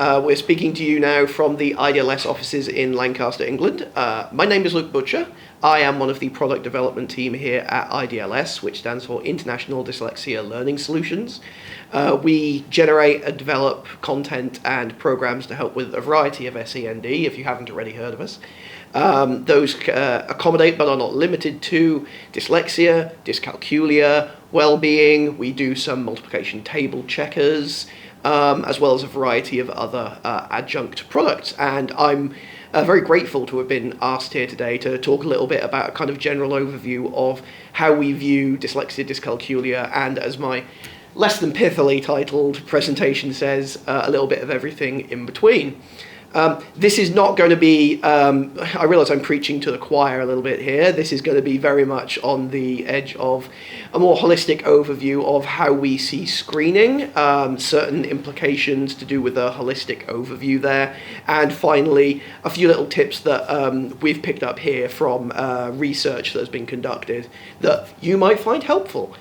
We're speaking to you now from the IDLS offices in Lancaster, England. My name is Luke Butcher. I am one of the product development team here at IDLS, which stands for International Dyslexia Learning Solutions. We generate and develop content and programs to help with a variety of SEND, if you haven't already heard of us. Those accommodate but are not limited to dyslexia, dyscalculia, well-being. We do some multiplication table checkers, as well as a variety of other adjunct products. And I'm very grateful to have been asked here today to talk a little bit about a kind of general overview of how we view dyslexia, dyscalculia, and as my less than pithily titled presentation says, a little bit of everything in between. This is not going to be, I realise I'm preaching to the choir a little bit here, this is going to be very much on the edge of a more holistic overview of how we see screening, certain implications to do with a holistic overview there, and finally a few little tips that we've picked up here from research that has been conducted that you might find helpful.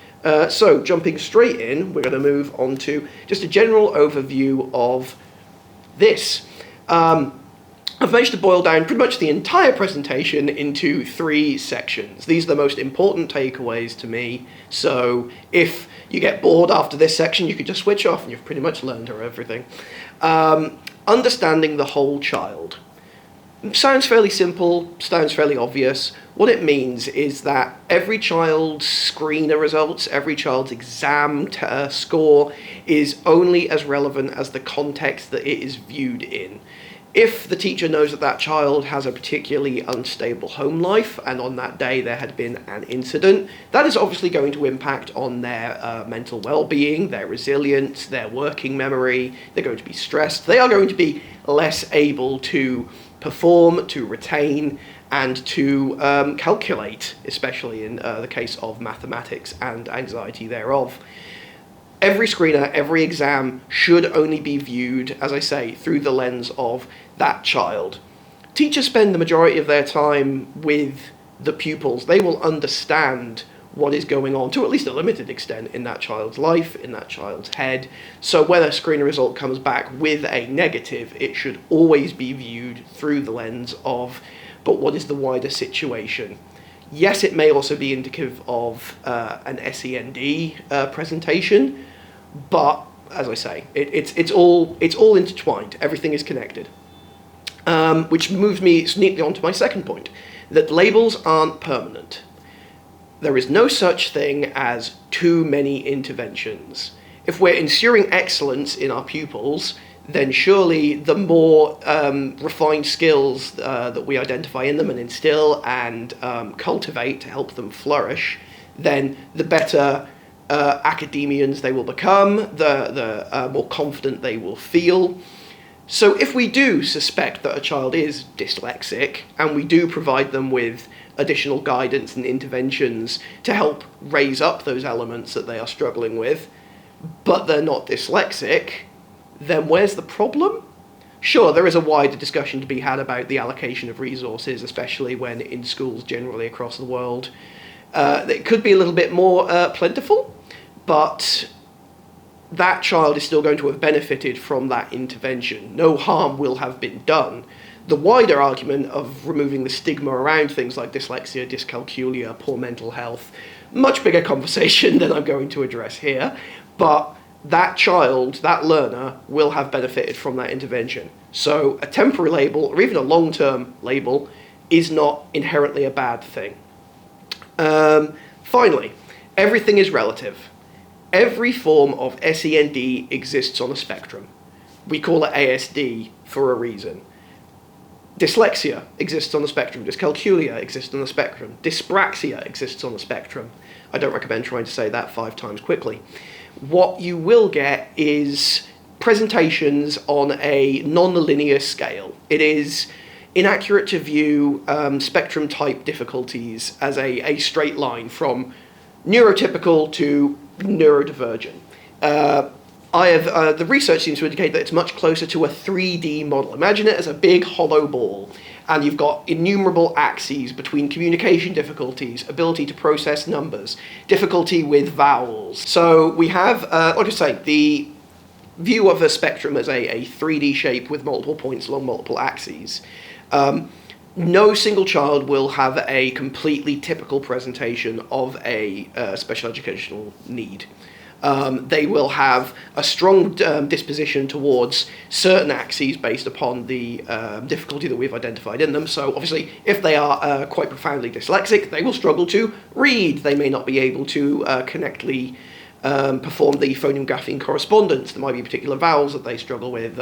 So jumping straight in, we're going to move on to just a general overview of this. I've managed to boil down pretty much the entire presentation into 3 sections. These are the most important takeaways to me, so if you get bored after this section, you could just switch off and you've pretty much learned everything. Understanding the whole child. Sounds fairly simple, sounds fairly obvious. What it means is that every child's screener results, every child's exam score is only as relevant as the context that it is viewed in. If the teacher knows that that child has a particularly unstable home life and on that day there had been an incident, that is obviously going to impact on their mental well-being, their resilience, their working memory. They're going to be stressed. They are going to be less able to perform, to retain, and to calculate, especially in the case of mathematics and anxiety thereof. Every screener, every exam should only be viewed, as I say, through the lens of that child. Teachers spend the majority of their time with the pupils. They will understand what is going on, to at least a limited extent, in that child's life, in that child's head. So when a screener result comes back with a negative, it should always be viewed through the lens of, but what is the wider situation? Yes, it may also be indicative of an SEND presentation, but as I say, it's all intertwined. Everything is connected, which moves me neatly on to my second point: that labels aren't permanent. There is no such thing as too many interventions. If we're ensuring excellence in our pupils, then surely the more refined skills that we identify in them and instill and cultivate to help them flourish, then the better academians they will become, the more confident they will feel. So if we do suspect that a child is dyslexic, and we do provide them with additional guidance and interventions to help raise up those elements that they are struggling with, but they're not dyslexic, then where's the problem? Sure, there is a wider discussion to be had about the allocation of resources, especially when in schools generally across the world it could be a little bit more plentiful, but that child is still going to have benefited from that intervention. No harm will have been done. The wider argument of removing the stigma around things like dyslexia, dyscalculia, poor mental health, much bigger conversation than I'm going to address here, but that child, that learner, will have benefited from that intervention. So a temporary label, or even a long-term label, is not inherently a bad thing. Finally, everything is relative. Every form of SEND exists on a spectrum. We call it ASD for a reason. Dyslexia exists on the spectrum. Dyscalculia exists on the spectrum. Dyspraxia exists on the spectrum. I don't recommend trying to say that 5 times quickly. What you will get is presentations on a non-linear scale. It is inaccurate to view spectrum type difficulties as a straight line from neurotypical to neurodivergent. The research seems to indicate that it's much closer to a 3D model. Imagine it as a big hollow ball, and you've got innumerable axes between communication difficulties, ability to process numbers, difficulty with vowels. So we have, like I say, the view of a spectrum as a 3D shape with multiple points along multiple axes, no single child will have a completely typical presentation of a special educational need. They will have a strong disposition towards certain axes based upon the difficulty that we've identified in them. So obviously, if they are quite profoundly dyslexic, they will struggle to read. They may not be able to correctly perform the phoneme-grapheme correspondence. There might be particular vowels that they struggle with,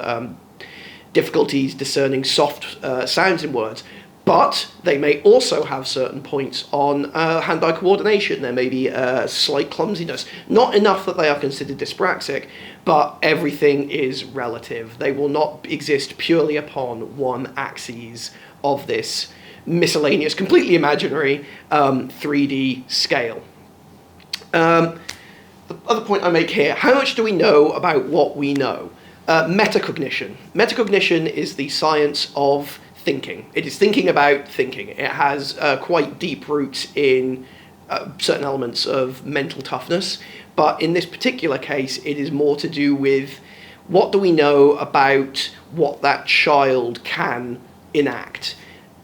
difficulties discerning soft sounds in words. But they may also have certain points on hand-eye coordination. There may be slight clumsiness. Not enough that they are considered dyspraxic, but everything is relative. They will not exist purely upon one axis of this miscellaneous, completely imaginary 3D scale. The other point I make here, how much do we know about what we know? Metacognition. Metacognition is the science of thinking. It is thinking about thinking. It has quite deep roots in certain elements of mental toughness, but in this particular case, it is more to do with what do we know about what that child can enact.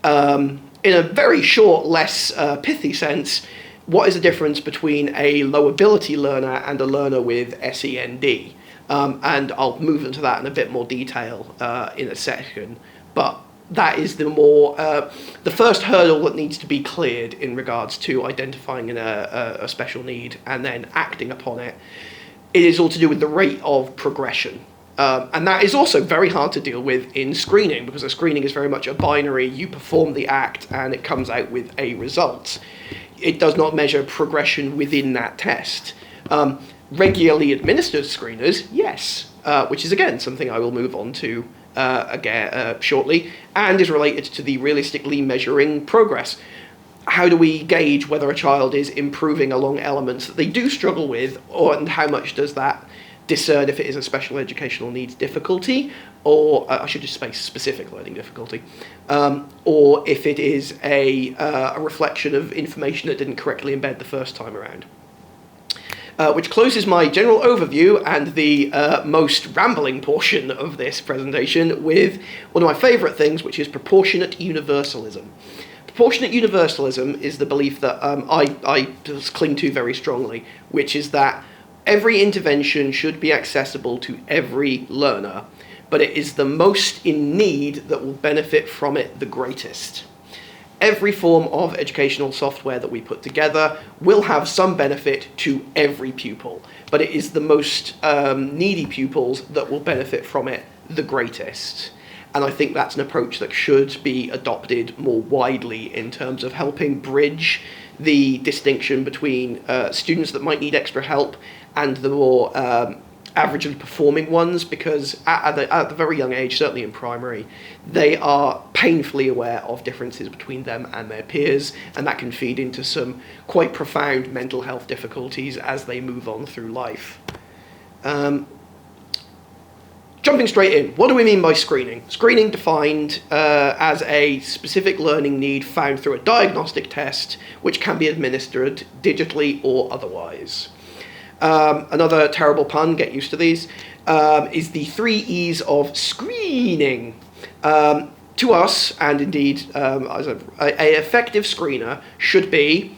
In a very short, less pithy sense, what is the difference between a low ability learner and a learner with SEND? And I'll move into that in a bit more detail in a second, but that is the first hurdle that needs to be cleared in regards to identifying a special need and then acting upon it. It is all to do with the rate of progression. And that is also very hard to deal with in screening, because a screening is very much a binary. You perform the act and it comes out with a result. It does not measure progression within that test. Regularly administered screeners, yes, which is again something I will move on to again shortly, and is related to the realistically measuring progress. How do we gauge whether a child is improving along elements that they do struggle with, and how much does that discern if it is a special educational needs difficulty, or I should just say specific learning difficulty, or if it is a reflection of information that didn't correctly embed the first time around. Which closes my general overview and the most rambling portion of this presentation with one of my favourite things, which is proportionate universalism. Proportionate universalism is the belief that I cling to very strongly, which is that every intervention should be accessible to every learner, but it is the most in need that will benefit from it the greatest. Every form of educational software that we put together will have some benefit to every pupil, but it is the most needy pupils that will benefit from it the greatest. And I think that's an approach that should be adopted more widely in terms of helping bridge the distinction between students that might need extra help and the more averagely performing ones, because at the very young age, certainly in primary, they are painfully aware of differences between them and their peers, and that can feed into some quite profound mental health difficulties as they move on through life. Jumping straight in, what do we mean by screening? Screening defined as a specific learning need found through a diagnostic test which can be administered digitally or otherwise. Another terrible pun, get used to these, is the 3 E's of screening. To us, and indeed as a effective screener should be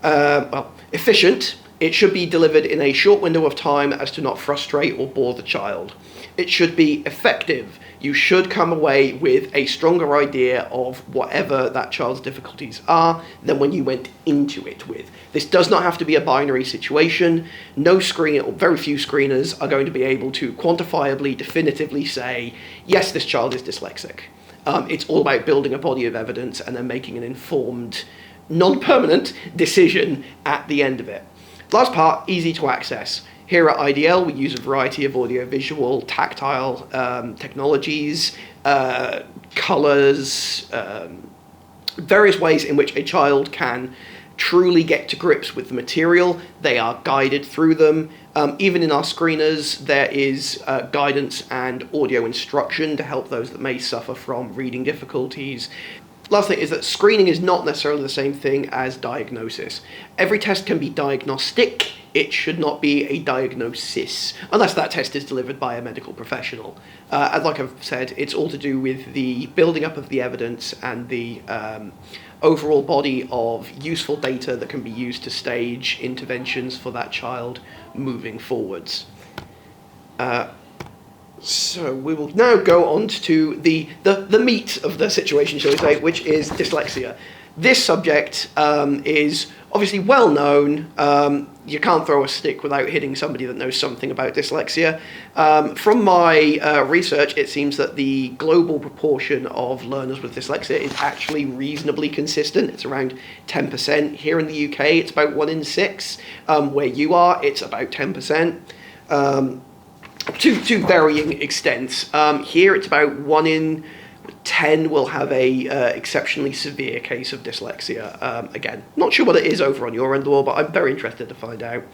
efficient. It should be delivered in a short window of time as to not frustrate or bore the child. It should be effective. You should come away with a stronger idea of whatever that child's difficulties are than when you went into it with. This does not have to be a binary situation. No screener, or very few screeners, are going to be able to quantifiably, definitively say, yes, this child is dyslexic. It's all about building a body of evidence and then making an informed, non-permanent decision at the end of it. Last part, easy to access. Here at IDL, we use a variety of audiovisual, tactile technologies, colours, various ways in which a child can truly get to grips with the material. They are guided through them. Even in our screeners, there is guidance and audio instruction to help those that may suffer from reading difficulties. Last thing is that screening is not necessarily the same thing as diagnosis. Every test can be diagnostic It should not be a diagnosis, unless that test is delivered by a medical professional. And like I've said, it's all to do with the building up of the evidence and the overall body of useful data that can be used to stage interventions for that child moving forwards. So we will now go on to the meat of the situation, shall we say, which is dyslexia. This subject is obviously well known. You can't throw a stick without hitting somebody that knows something about dyslexia. From my research, it seems that the global proportion of learners with dyslexia is actually reasonably consistent. It's around 10%. Here in the UK, it's about 1 in 6. Where you are, it's about 10%. To varying extents. Here, it's about 1 in 10 will have a exceptionally severe case of dyslexia. Again, not sure what it is over on your end of the world, but I'm very interested to find out.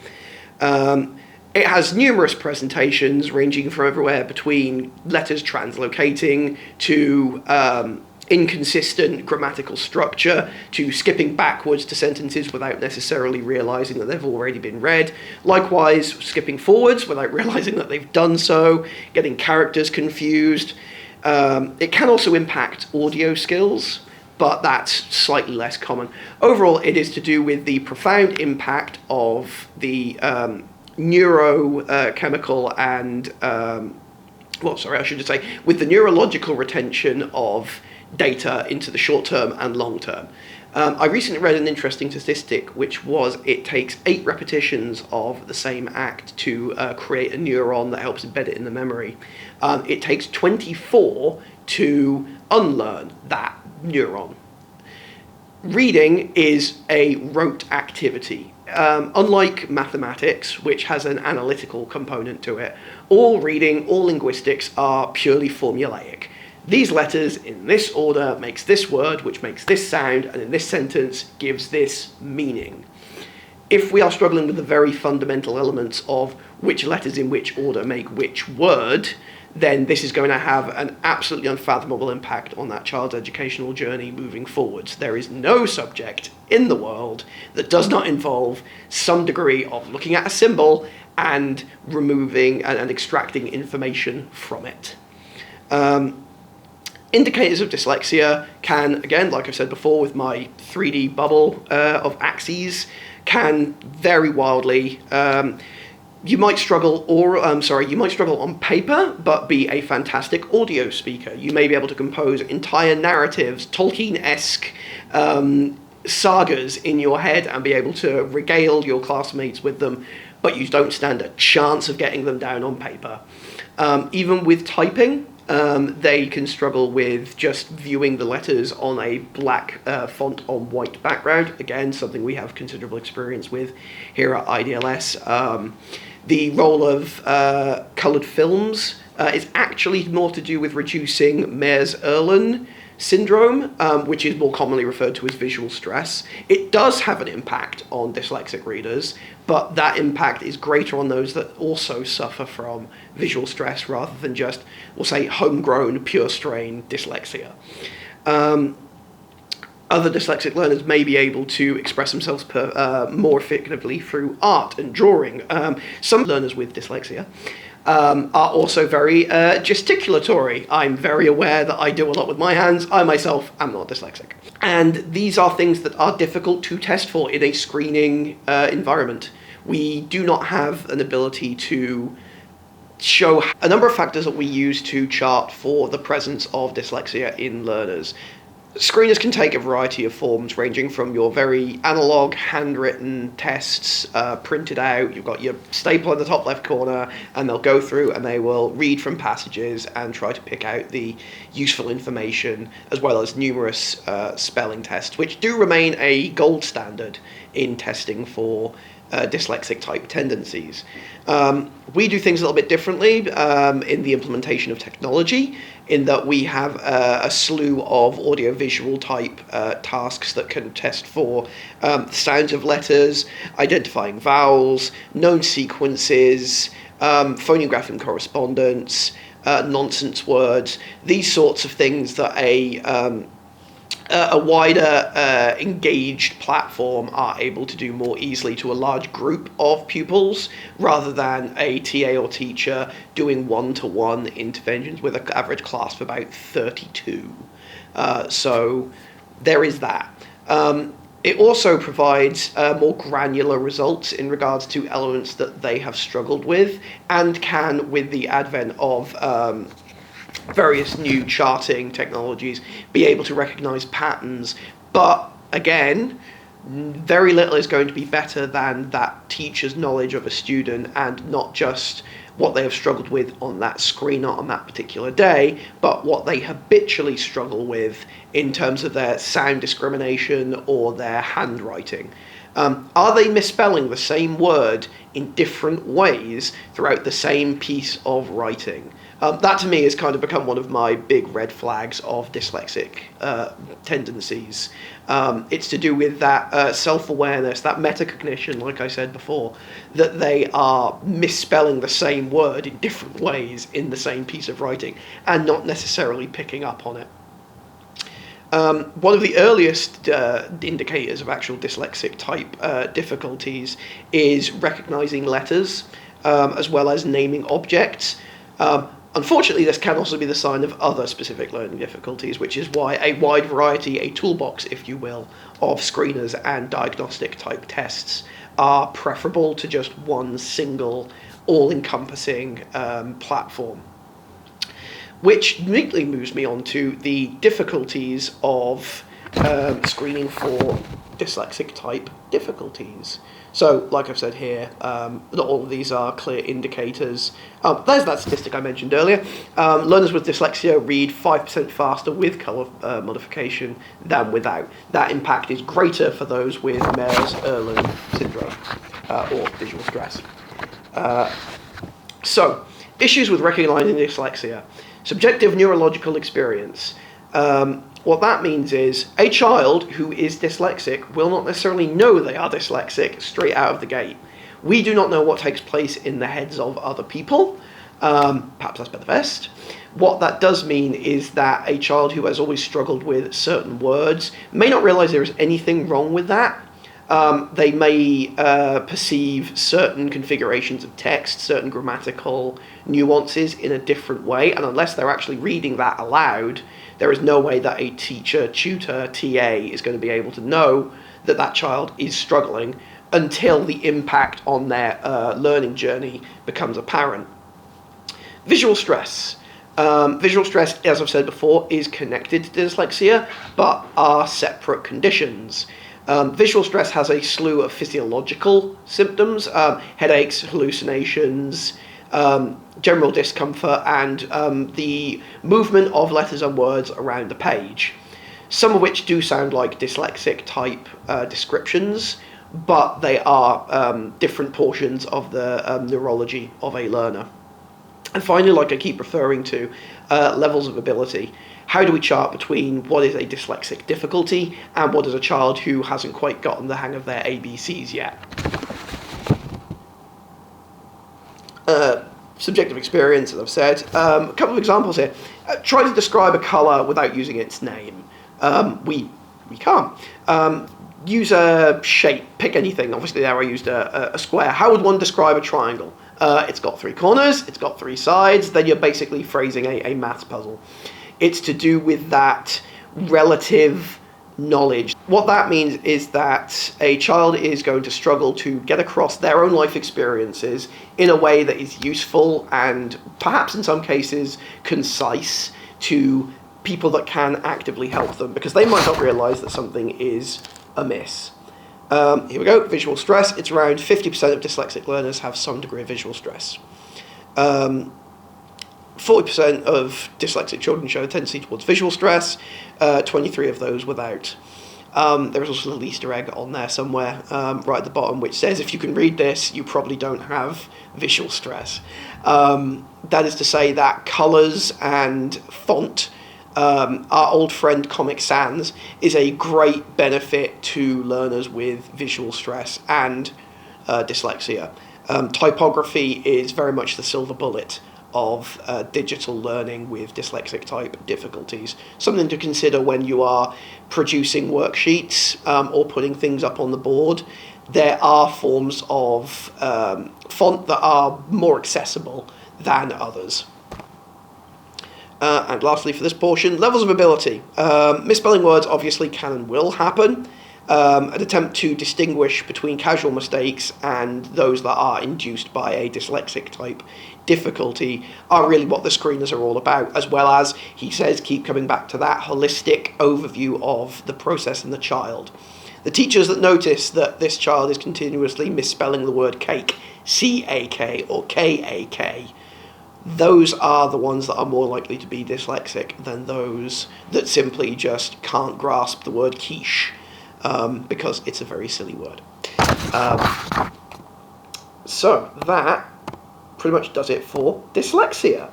It has numerous presentations ranging from everywhere between letters translocating to inconsistent grammatical structure to skipping backwards to sentences without necessarily realizing that they've already been read. Likewise, skipping forwards without realizing that they've done so, getting characters confused. It can also impact audio skills, but that's slightly less common. Overall, it is to do with the profound impact of the neurochemical and, with the neurological retention of data into the short term and long term. I recently read an interesting statistic, which was it takes 8 repetitions of the same act to create a neuron that helps embed it in the memory. It takes 24 to unlearn that neuron. Reading is a rote activity. Unlike mathematics, which has an analytical component to it, all reading, all linguistics are purely formulaic. These letters in this order makes this word, which makes this sound, and in this sentence gives this meaning. If we are struggling with the very fundamental elements of which letters in which order make which word, then this is going to have an absolutely unfathomable impact on that child's educational journey moving forwards. There is no subject in the world that does not involve some degree of looking at a symbol and removing and extracting information from it. Indicators of dyslexia can, again, like I've said before with my 3D bubble of axes, can vary wildly. You might struggle on paper, but be a fantastic audio speaker. You may be able to compose entire narratives, Tolkien-esque sagas in your head and be able to regale your classmates with them, but you don't stand a chance of getting them down on paper. Even with typing, they can struggle with just viewing the letters on a black font on white background. Again, something we have considerable experience with here at IDLS. The role of coloured films is actually more to do with reducing Mears-Erlen syndrome, which is more commonly referred to as visual stress. It does have an impact on dyslexic readers, but that impact is greater on those that also suffer from visual stress rather than just, we'll say, homegrown, pure strain dyslexia. Other dyslexic learners may be able to express themselves more effectively through art and drawing. Some learners with dyslexia are also very gesticulatory. I'm very aware that I do a lot with my hands. I myself am not dyslexic. And these are things that are difficult to test for in a screening environment. We do not have an ability to show a number of factors that we use to chart for the presence of dyslexia in learners. Screeners can take a variety of forms, ranging from your very analog, handwritten tests printed out. You've got your staple in the top left corner, and they'll go through and they will read from passages and try to pick out the useful information, as well as numerous spelling tests, which do remain a gold standard in testing for dyslexic type tendencies. We do things a little bit differently in the implementation of technology, in that we have a slew of audiovisual type tasks that can test for sounds of letters, identifying vowels, known sequences, phonograph and correspondence, nonsense words, these sorts of things that a a wider engaged platform are able to do more easily to a large group of pupils rather than a TA or teacher doing one-to-one interventions with an average class of about 32. So there is that. It also provides more granular results in regards to elements that they have struggled with, and can, with the advent of various new charting technologies, be able to recognize patterns. But again, very little is going to be better than that teacher's knowledge of a student, and not just what they have struggled with on that screen or on that particular day, but what they habitually struggle with in terms of their sound discrimination or their handwriting. Are they misspelling the same word in different ways throughout the same piece of writing? That to me has kind of become one of my big red flags of dyslexic tendencies. It's to do with that self-awareness, that metacognition, like I said before, that they are misspelling the same word in different ways in the same piece of writing and not necessarily picking up on it. One of the earliest indicators of actual dyslexic type difficulties is recognizing letters, as well as naming objects. Unfortunately, this can also be the sign of other specific learning difficulties, which is why a wide variety, a toolbox, if you will, of screeners and diagnostic type tests are preferable to just one single, all-encompassing platform. Which neatly moves me on to the difficulties of screening for dyslexic type difficulties. So, like I've said here, not all of these are clear indicators. There's that statistic I mentioned earlier. Learners with dyslexia read 5% faster with colour modification than without. That impact is greater for those with Mears-Erland syndrome or visual stress. So, issues with recognising dyslexia. Subjective neurological experience. What that means is a child who is dyslexic will not necessarily know they are dyslexic straight out of the gate. We do not know what takes place in the heads of other people. Perhaps that's the best. What that does mean is that a child who has always struggled with certain words may not realise there is anything wrong with that. They may perceive certain configurations of text, certain grammatical nuances in a different way, and unless they're actually reading that aloud, there is no way that a teacher, tutor, TA is going to be able to know that that child is struggling until the impact on their learning journey becomes apparent. Visual stress. Visual stress, as I've said before, is connected to dyslexia, but are separate conditions. Visual stress has a slew of physiological symptoms, headaches, hallucinations, general discomfort, and the movement of letters and words around the page, some of which do sound like dyslexic type descriptions, but they are different portions of the neurology of a learner. And finally, like I keep referring to, levels of ability. How do we chart between what is a dyslexic difficulty and what is a child who hasn't quite gotten the hang of their ABCs yet? Subjective experience, as I've said. A couple of examples here. Try to describe a colour without using its name. We can't. Use a shape, pick anything. Obviously there I used a square. How would one describe a triangle? It's got three corners, it's got three sides, then you're basically phrasing a maths puzzle. It's to do with that relative knowledge. What that means is that a child is going to struggle to get across their own life experiences in a way that is useful and perhaps in some cases concise to people that can actively help them, because they might not realise that something is amiss. Here we go, visual stress. It's around 50% of dyslexic learners have some degree of visual stress. 40% of dyslexic children show a tendency towards visual stress, 23 of those without. There is also a little Easter egg on there somewhere, right at the bottom, which says if you can read this, you probably don't have visual stress. That is to say that colours and font, our old friend Comic Sans, is a great benefit to learners with visual stress and dyslexia. Typography is very much the silver bullet of digital learning with dyslexic type difficulties. Something to consider when you are producing worksheets or putting things up on the board. There are forms of font that are more accessible than others. And lastly for this portion, levels of ability. Misspelling words obviously can and will happen. An attempt to distinguish between casual mistakes and those that are induced by a dyslexic type difficulty are really what the screeners are all about, as well as, he says, keep coming back to that holistic overview of the process in the child. The teachers that notice that this child is continuously misspelling the word cake, C-A-K or K-A-K, those are the ones that are more likely to be dyslexic than those that simply just can't grasp the word quiche, because it's a very silly word. So that pretty much does it for dyslexia.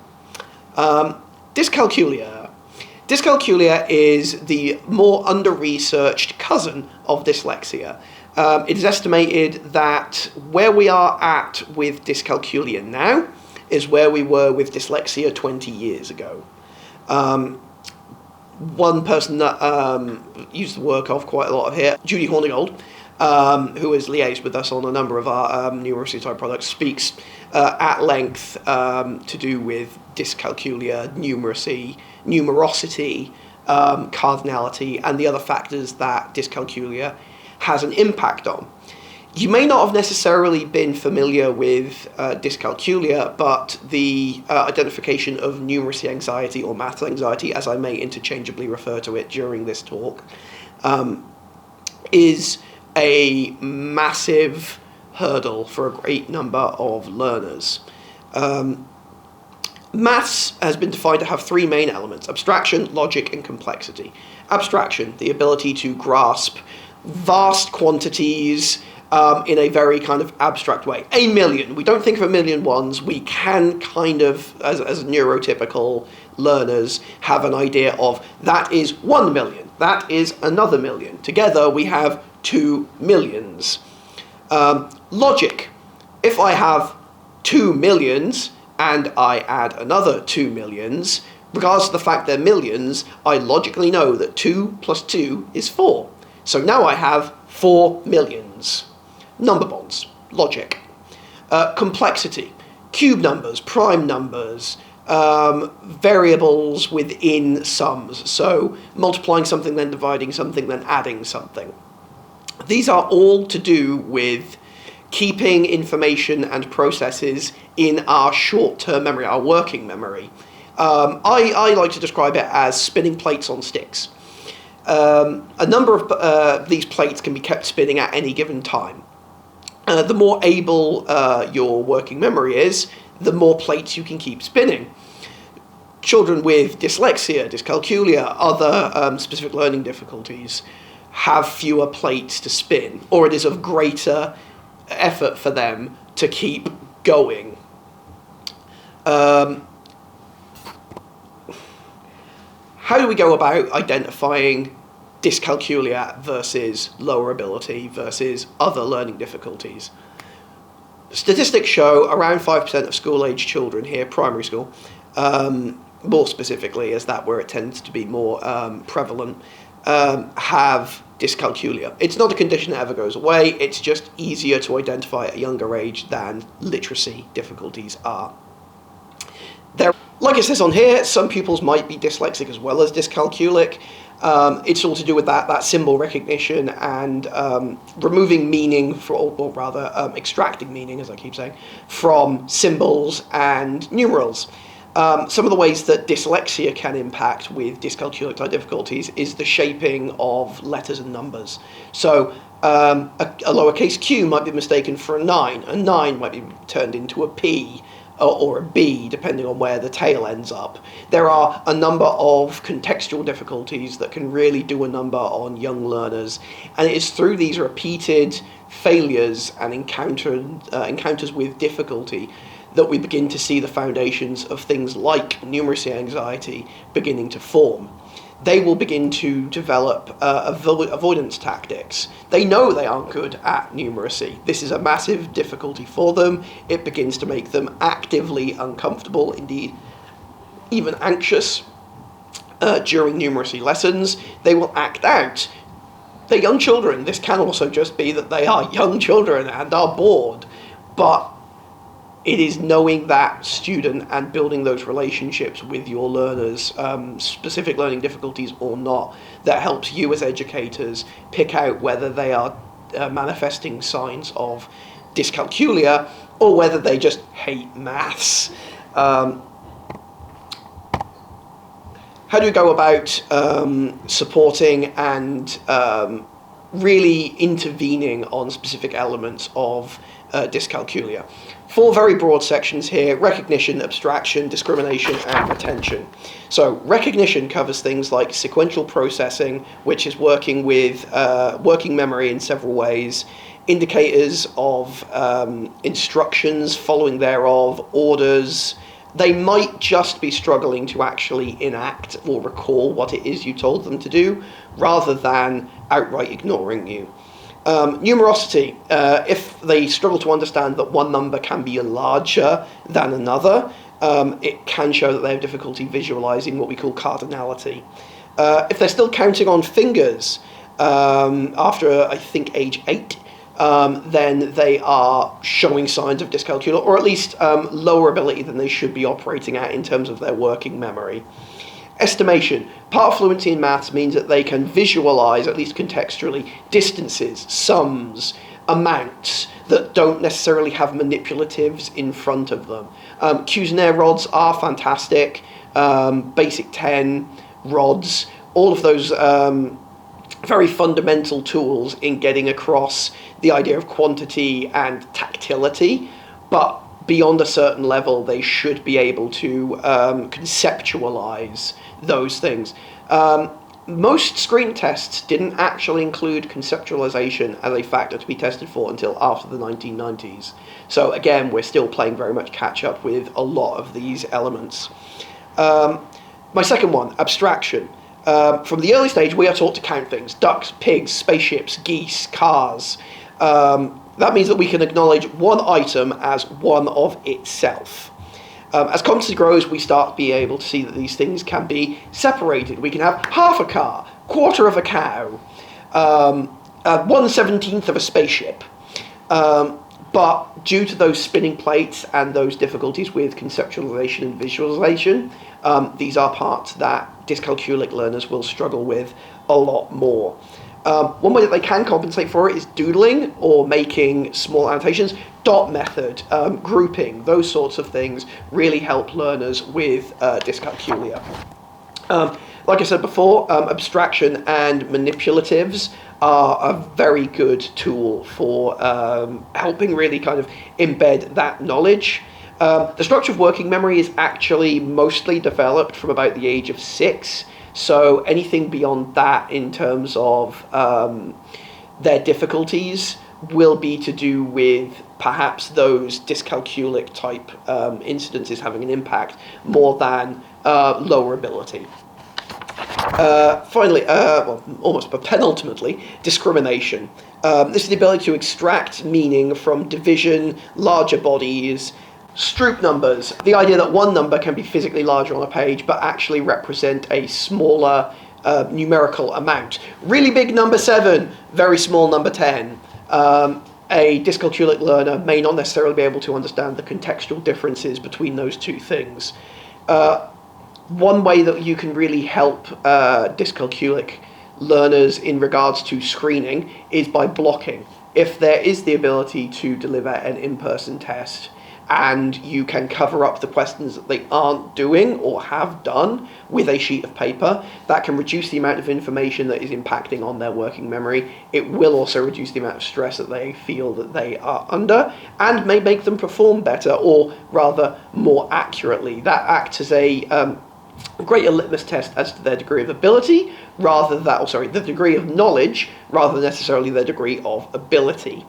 Dyscalculia. Dyscalculia is the more under-researched cousin of dyslexia. It is estimated that where we are at with dyscalculia now is where we were with dyslexia 20 years ago. One person that used the work of quite a lot of here, Judy Hornigold, who has liaised with us on a number of our numeracy type products, speaks at length to do with dyscalculia, numeracy, numerosity, cardinality, and the other factors that dyscalculia has an impact on. You may not have necessarily been familiar with dyscalculia, but the identification of numeracy anxiety or math anxiety, as I may interchangeably refer to it during this talk, is a massive hurdle for a great number of learners. Maths has been defined to have three main elements: abstraction, logic, and complexity. Abstraction, the ability to grasp vast quantities in a very kind of abstract way. A million, we don't think of a million ones, we can kind of, as neurotypical learners, have an idea of that is 1 million, that is another million. Together we have 2 millions. Logic, if I have 2 millions and I add another 2 millions, regardless of the fact they're millions, I logically know that 2 plus 2 is 4. So now I have 4 millions. Number bonds, logic. Complexity, cube numbers, prime numbers, variables within sums. So multiplying something, then dividing something, then adding something. These are all to do with keeping information and processes in our short-term memory, our working memory. I like to describe it as spinning plates on sticks. A number of these plates can be kept spinning at any given time. The more able your working memory is, the more plates you can keep spinning. Children with dyslexia, dyscalculia, other specific learning difficulties have fewer plates to spin, or it is of greater effort for them to keep going. How do we go about identifying dyscalculia versus lower ability versus other learning difficulties? Statistics show around 5% of school-age children here, primary school, more specifically, as that where it tends to be more prevalent, have dyscalculia. It's not a condition that ever goes away, it's just easier to identify at a younger age than literacy difficulties are. Like it says on here, some pupils might be dyslexic as well as dyscalculic. It's all to do with that symbol recognition and removing meaning, or rather extracting meaning, as I keep saying, from symbols and numerals. Some of the ways that dyslexia can impact with dyscalculic type difficulties is the shaping of letters and numbers. So a lowercase q might be mistaken for a 9 might be turned into a p, or a B, depending on where the tail ends up. There are a number of contextual difficulties that can really do a number on young learners, and it is through these repeated failures and encounters with difficulty that we begin to see the foundations of things like numeracy anxiety beginning to form. they will begin to develop avoidance tactics. They know they aren't good at numeracy. This is a massive difficulty for them. It begins to make them actively uncomfortable, indeed even anxious during numeracy lessons. They will act out. They're young children. This can also just be that they are young children and are bored, but it is knowing that student and building those relationships with your learners, specific learning difficulties or not, that helps you as educators pick out whether they are manifesting signs of dyscalculia or whether they just hate maths. How do you go about supporting and really intervening on specific elements of dyscalculia? 4 very broad sections here: recognition, abstraction, discrimination, and retention. So recognition covers things like sequential processing, which is working with working memory in several ways, indicators of instructions, following thereof, orders. They might just be struggling to actually enact or recall what it is you told them to do, rather than outright ignoring you. Numerosity, if they struggle to understand that one number can be larger than another, it can show that they have difficulty visualizing what we call cardinality. If they're still counting on fingers after, I think, age 8, then they are showing signs of dyscalculia, or at least lower ability than they should be operating at in terms of their working memory. Estimation. Part of fluency in maths means that they can visualize, at least contextually, distances, sums, amounts that don't necessarily have manipulatives in front of them. Cuisenaire rods are fantastic. Basic 10 rods, all of those very fundamental tools in getting across the idea of quantity and tactility, but beyond a certain level, they should be able to conceptualize those things. Most screen tests didn't actually include conceptualization as a factor to be tested for until after the 1990s. So again, we're still playing very much catch up with a lot of these elements. My second one, abstraction. From the early stage, we are taught to count things: ducks, pigs, spaceships, geese, cars. That means that we can acknowledge one item as one of itself. As competency grows, we start to be able to see that these things can be separated. We can have half a car, quarter of a cow, 1/17 of a spaceship. But due to those spinning plates and those difficulties with conceptualization and visualization, these are parts that dyscalculic learners will struggle with a lot more. One way that they can compensate for it is doodling or making small annotations. Dot method, grouping, those sorts of things really help learners with dyscalculia. Like I said before, abstraction and manipulatives are a very good tool for helping really kind of embed that knowledge. The structure of working memory is actually mostly developed from about the age of 6. So anything beyond that in terms of their difficulties will be to do with perhaps those dyscalculic type incidences having an impact more than lower ability. Finally, almost but penultimately, discrimination. This is the ability to extract meaning from division, larger bodies, Stroop numbers, the idea that one number can be physically larger on a page but actually represent a smaller numerical amount. Really big number 7, very small number 10. A dyscalculic learner may not necessarily be able to understand the contextual differences between those two things. One way that you can really help dyscalculic learners in regards to screening is by blocking. If there is the ability to deliver an in-person test and you can cover up the questions that they aren't doing or have done with a sheet of paper, that can reduce the amount of information that is impacting on their working memory. It will also reduce the amount of stress that they feel that they are under and may make them perform better, or rather more accurately. That acts as a greater litmus test as to their degree of ability, the degree of knowledge, rather than necessarily their degree of ability.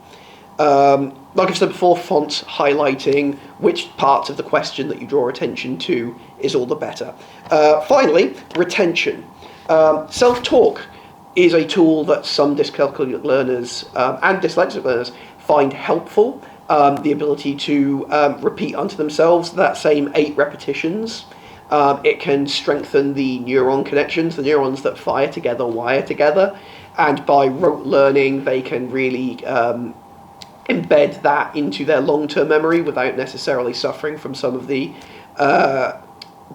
Like I've said before, fonts, highlighting, which parts of the question that you draw attention to is all the better. Finally, retention. Self-talk is a tool that some dyscalculic learners and dyslexic learners find helpful. The ability to repeat unto themselves that same 8 repetitions. It can strengthen the neuron connections, the neurons that fire together, wire together, and by rote learning they can really embed that into their long-term memory without necessarily suffering from some of the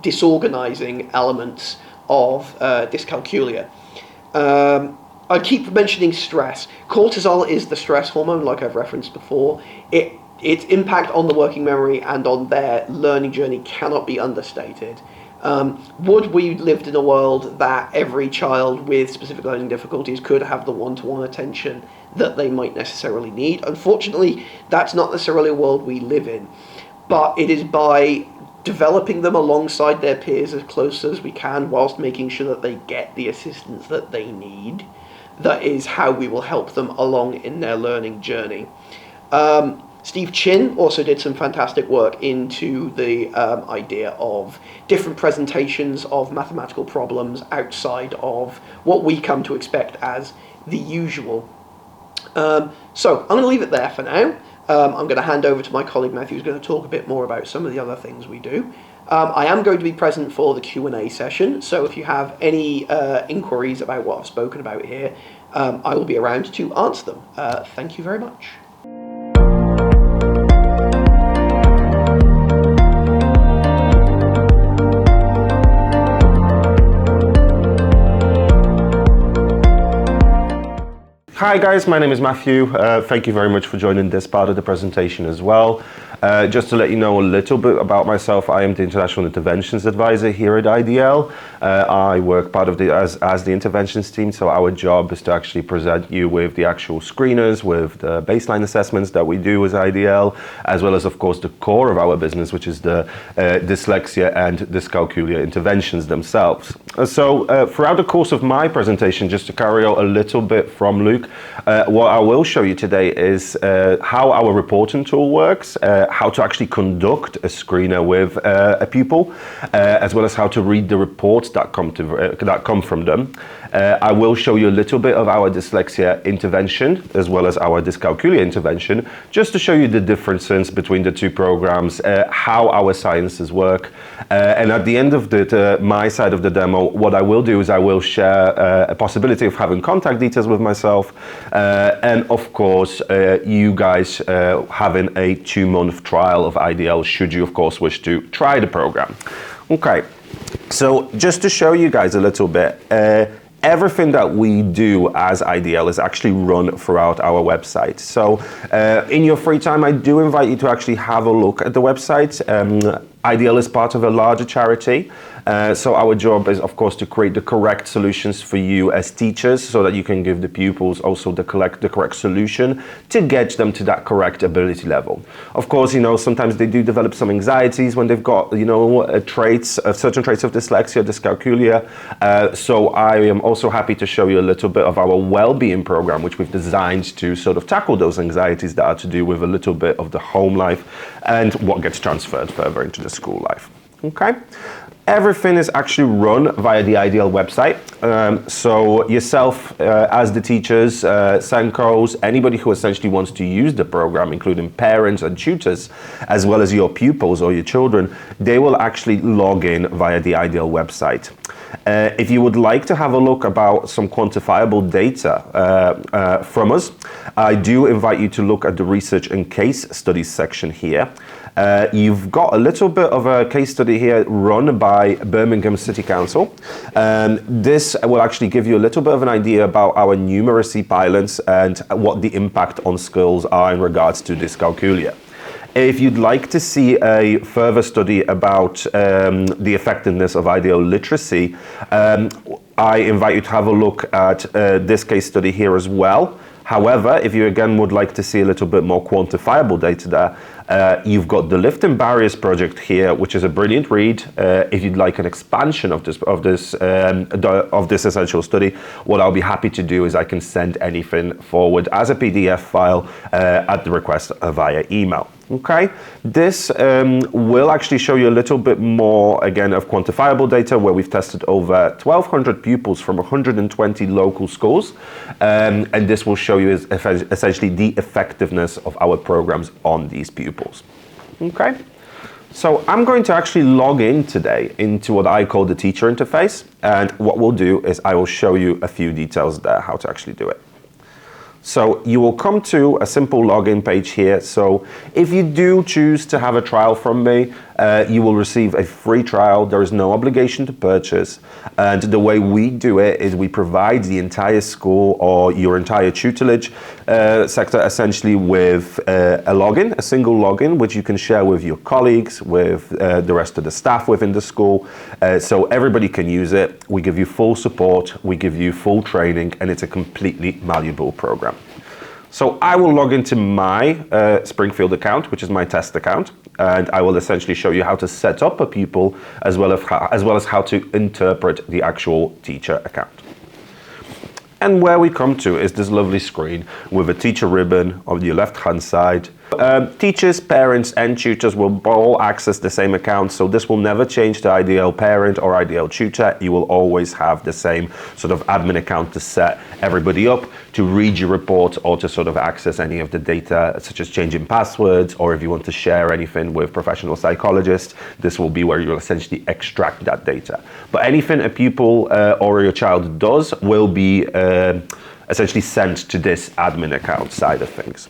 disorganizing elements of dyscalculia. I keep mentioning stress. Cortisol is the stress hormone, like I've referenced before. Its impact on the working memory and on their learning journey cannot be understated. Would we lived in a world that every child with specific learning difficulties could have the one-to-one attention that they might necessarily need? Unfortunately, that's not necessarily a world we live in. But it is by developing them alongside their peers as close as we can, whilst making sure that they get the assistance that they need, that is how we will help them along in their learning journey. Steve Chin also did some fantastic work into the idea of different presentations of mathematical problems outside of what we come to expect as the usual. So I'm going to leave it there for now. I'm going to hand over to my colleague Matthew, who's going to talk a bit more about some of the other things we do. I am going to be present for the Q&A session, so if you have any inquiries about what I've spoken about here, I will be around to answer them. Thank you very much. Hi guys, my name is Matthew. Thank you very much for joining this part of the presentation as well. Just to let you know a little bit about myself, I am the International Interventions Advisor here at IDL. I work part of as the interventions team, so our job is to actually present you with the actual screeners, with the baseline assessments that we do as IDL, as well as of course the core of our business, which is the dyslexia and dyscalculia interventions themselves. So throughout the course of my presentation, just to carry on a little bit from Luke, what I will show you today is how our reporting tool works, how to actually conduct a screener with a pupil, as well as how to read the reports that come from them. I will show you a little bit of our dyslexia intervention, as well as our dyscalculia intervention, just to show you the differences between the two programs, how our sciences work. And at the end of my side of the demo, what I will do is I will share a possibility of having contact details with myself, and of course you guys having a 2-month trial of IDL, should you of course wish to try the program. Okay, so just to show you guys a little bit, everything that we do as IDL is actually run throughout our website. So in your free time, I do invite you to actually have a look at the website. IDL is part of a larger charity. So our job is, of course, to create the correct solutions for you as teachers, so that you can give the pupils also the correct solution to get them to that correct ability level. Of course, you know, sometimes they do develop some anxieties when they've got, you know, certain traits of dyslexia, dyscalculia. So I am also happy to show you a little bit of our well-being program, which we've designed to sort of tackle those anxieties that are to do with a little bit of the home life and what gets transferred further into the school life. Okay. Everything is actually run via the IDL website. So yourself, as the teachers, SENCOs, anybody who essentially wants to use the program, including parents and tutors, as well as your pupils or your children, they will actually log in via the IDL website. If you would like to have a look about some quantifiable data from us, I do invite you to look at the research and case studies section here. You've got a little bit of a case study here run by Birmingham City Council. This will actually give you a little bit of an idea about our numeracy pilots and what the impact on skills are in regards to dyscalculia. If you'd like to see a further study about the effectiveness of IDL literacy, I invite you to have a look at this case study here as well. However, if you again would like to see a little bit more quantifiable data there, You've got the Lift and Barriers project here, which is a brilliant read. If you'd like an expansion of this essential study, what I'll be happy to do is I can send anything forward as a PDF file at the request via email. Okay, this will actually show you a little bit more, again, of quantifiable data where we've tested over 1,200 pupils from 120 local schools. And this will show you essentially the effectiveness of our programs on these pupils. Okay, so I'm going to actually log in today into what I call the teacher interface. And what we'll do is I will show you a few details there, how to actually do it. So you will come to a simple login page here. So if you do choose to have a trial from me, you will receive a free trial. There is no obligation to purchase. And the way we do it is we provide the entire school or your entire tutelage sector essentially with a login, a single login, which you can share with your colleagues, with the rest of the staff within the school. So everybody can use it. We give you full support, we give you full training, and it's a completely malleable program. So I will log into my Springfield account, which is my test account, and I will essentially show you how to set up a pupil as well as how to interpret the actual teacher account. And where we come to is this lovely screen with a teacher ribbon on your left-hand side. Teachers, parents, and tutors will all access the same account, so this will never change to IDL parent or IDL tutor. You will always have the same sort of admin account to set everybody up, to read your report, or to sort of access any of the data, such as changing passwords, or if you want to share anything with professional psychologists, this will be where you'll essentially extract that data. But anything a pupil or your child does will be essentially sent to this admin account side of things.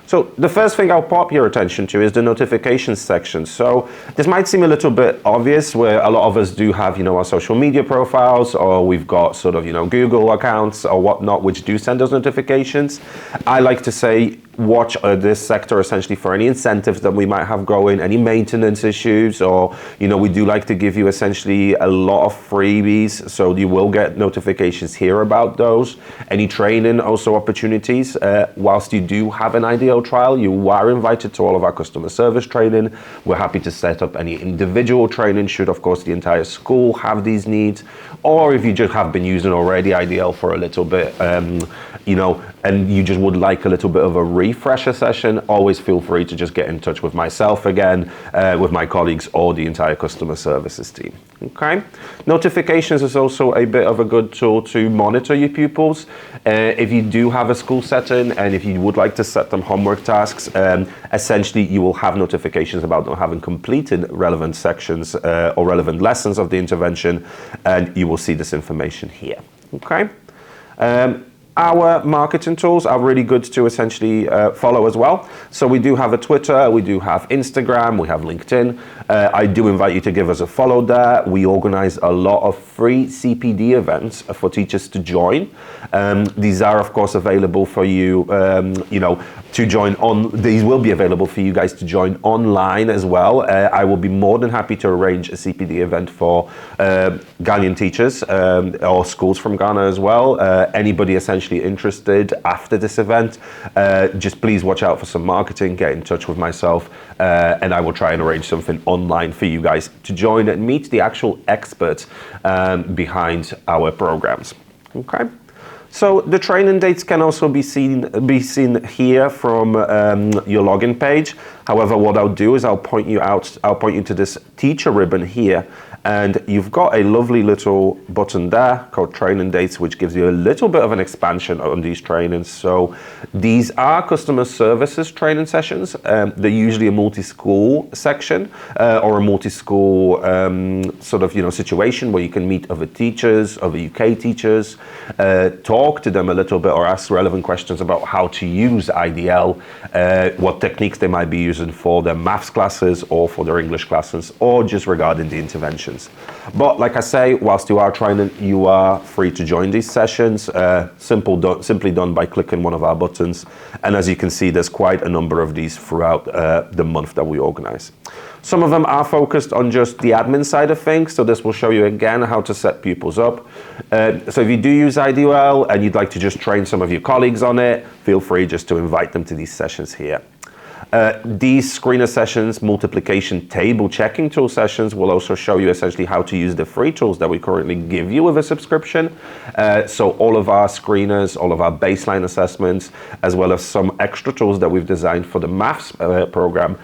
So the first thing I'll pop your attention to is the notifications section. So this might seem a little bit obvious, where a lot of us do have, our social media profiles, or we've got sort of, Google accounts or whatnot, which do send us notifications. I like to say, watch this sector essentially for any incentives that we might have going, any maintenance issues, or, we do like to give you essentially a lot of freebies. So you will get notifications here about those. Any training also opportunities. Whilst you do have an IDL trial, you are invited to all of our customer service training. We're happy to set up any individual training should, of course, the entire school have these needs. Or if you just have been using already IDL for a little bit, and you just would like a little bit of a refresher session, always feel free to just get in touch with myself again, with my colleagues, or the entire customer services team. Okay. Notifications is also a bit of a good tool to monitor your pupils. If you do have a school setting, and if you would like to set them homework tasks, essentially you will have notifications about them having completed relevant sections or relevant lessons of the intervention, and you will see this information here. Okay. Our marketing tools are really good to essentially follow as well. So we do have a Twitter, we do have Instagram, we have LinkedIn. I do invite you to give us a follow there. We organize a lot of free CPD events for teachers to join. These are, of course, available for you, to join on. These will be available for you guys to join online as well. I will be more than happy to arrange a CPD event for Ghanaian teachers or schools from Ghana as well. Anybody essentially interested after this event, just please watch out for some marketing, get in touch with myself, and I will try and arrange something online for you guys to join and meet the actual experts behind our programs. Okay. So the training dates can also be seen here from your login page. However, what I'll do is I'll point you to this teacher ribbon here, and you've got a lovely little button there called training dates, which gives you a little bit of an expansion on these trainings. So these are customer services training sessions. They're usually a multi-school section or a multi-school sort of situation where you can meet other teachers, other UK teachers, talk to them a little bit or ask relevant questions about how to use IDL, what techniques they might be using for their maths classes or for their English classes, or just regarding the interventions. But like I say, whilst you are training, you are free to join these sessions, simply done by clicking one of our buttons. And as you can see, there's quite a number of these throughout the month that we organize. Some of them are focused on just the admin side of things, so this will show you again how to set pupils up. So if you do use IDL and you'd like to just train some of your colleagues on it, feel free just to invite them to these sessions here. These screener sessions, multiplication table checking tool sessions, will also show you essentially how to use the free tools that we currently give you with a subscription. So all of our screeners, all of our baseline assessments, as well as some extra tools that we've designed for the maths program,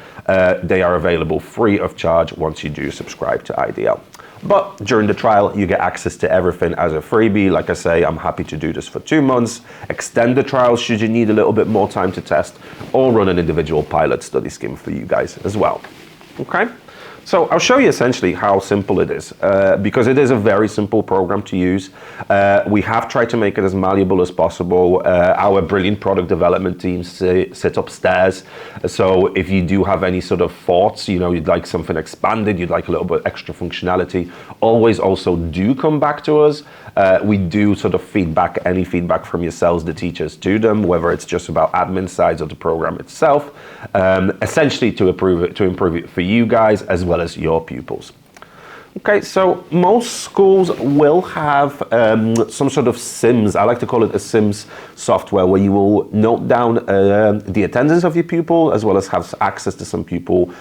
they are available free of charge once you do subscribe to IDL. But during the trial, you get access to everything as a freebie. Like I say, I'm happy to do this for 2 months, extend the trial should you need a little bit more time to test, or run an individual pilot study scheme for you guys as well. Okay? So I'll show you essentially how simple it is, because it is a very simple program to use. We have tried to make it as malleable as possible. Our brilliant product development teams sit upstairs. So if you do have any sort of thoughts, you know, you'd like something expanded, you'd like a little bit extra functionality, always also do come back to us. We do sort of any feedback from yourselves, the teachers, to them, whether it's just about admin sides of the program itself, essentially to improve it for you guys as well as your pupils. Okay, so most schools will have some sort of SIMS. I like to call it a SIMS software, where you will note down the attendance of your pupil as well as have access to some pupil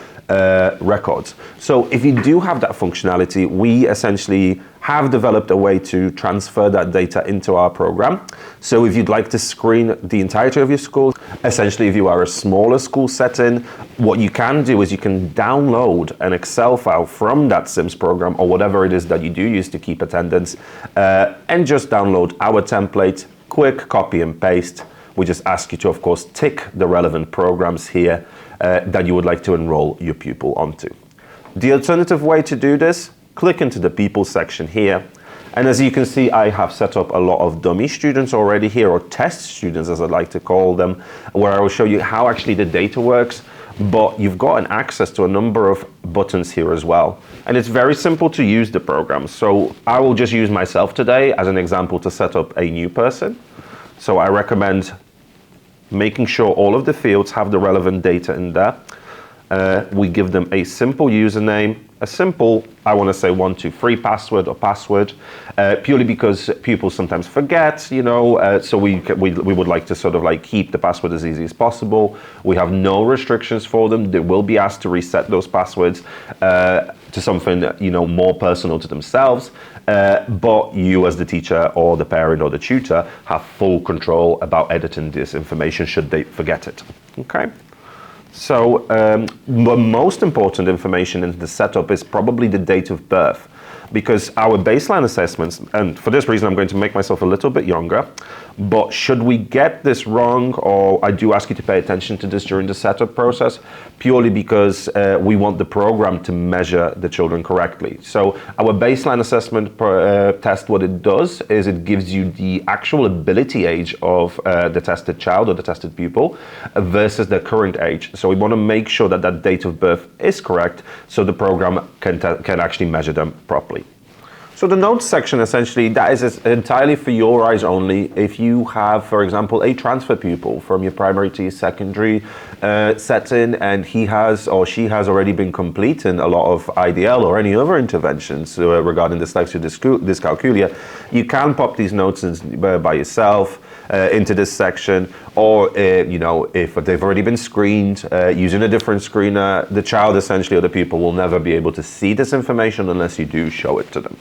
records. So if you do have that functionality, we essentially have developed a way to transfer that data into our program. So if you'd like to screen the entirety of your school, essentially if you are a smaller school setting, what you can do is you can download an Excel file from that SIMS program, or whatever it is that you do use to keep attendance, and just download our template, quick copy and paste. We just ask you to, of course, tick the relevant programs here that you would like to enroll your pupil onto. The alternative way to do this, click into the people section here. And as you can see, I have set up a lot of dummy students already here, or test students as I like to call them, where I will show you how actually the data works. But you've got an access to a number of buttons here as well. And it's very simple to use the program. So I will just use myself today as an example to set up a new person. So I recommend making sure all of the fields have the relevant data in there. We give them a simple username, a simple, I want to say 123 password or password, purely because pupils sometimes forget, you know, so we would like to sort of like keep the password as easy as possible. We have no restrictions for them. They will be asked to reset those passwords to something, you know, more personal to themselves, but you as the teacher or the parent or the tutor have full control about editing this information should they forget it. Okay. So the most important information in the setup is probably the date of birth, because our baseline assessments, and for this reason I'm going to make myself a little bit younger, but should we get this wrong, or I do ask you to pay attention to this during the setup process, purely because we want the program to measure the children correctly. So our baseline assessment test, what it does is it gives you the actual ability age of the tested child or the tested pupil versus their current age. So we want to make sure that that date of birth is correct, so the program can actually measure them properly. So the notes section, essentially, that is entirely for your eyes only. If you have, for example, a transfer pupil from your primary to your secondary setting, and he has or she has already been completing a lot of IDL or any other interventions regarding dyslexia, dyscalculia, you can pop these notes by yourself into this section, or you know, if they've already been screened using a different screener, the child essentially or the pupil will never be able to see this information unless you do show it to them.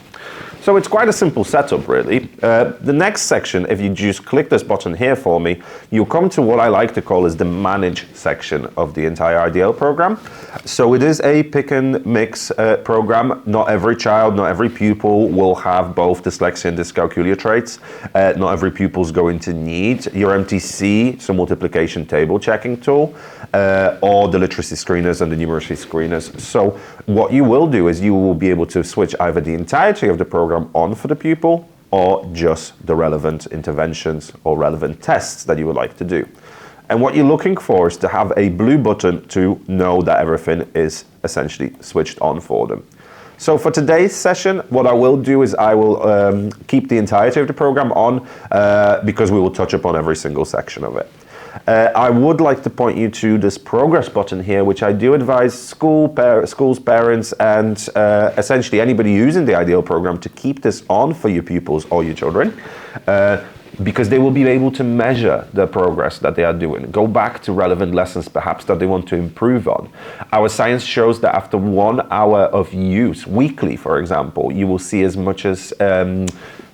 So it's quite a simple setup, really. The next section, if you just click this button here for me, you'll come to what I like to call is the Manage section of the entire IDL program. So it is a pick and mix program. Not every child, not every pupil will have both dyslexia and dyscalculia traits. Not every pupil is going to need your MTC, so multiplication table checking tool, or the literacy screeners and the numeracy screeners. So what you will do is you will be able to switch either the entirety of the program on for the pupil, or just the relevant interventions or relevant tests that you would like to do. And what you're looking for is to have a blue button to know that everything is essentially switched on for them. So for today's session, what I will do is I will keep the entirety of the program on because we will touch upon every single section of it. I would like to point you to this progress button here, which I do advise schools, parents, and essentially anybody using the IDL program to keep this on for your pupils or your children. because they will be able to measure the progress that they are doing, go back to relevant lessons perhaps that they want to improve on. Our science shows that after 1 hour of use weekly, for example, you will see as much as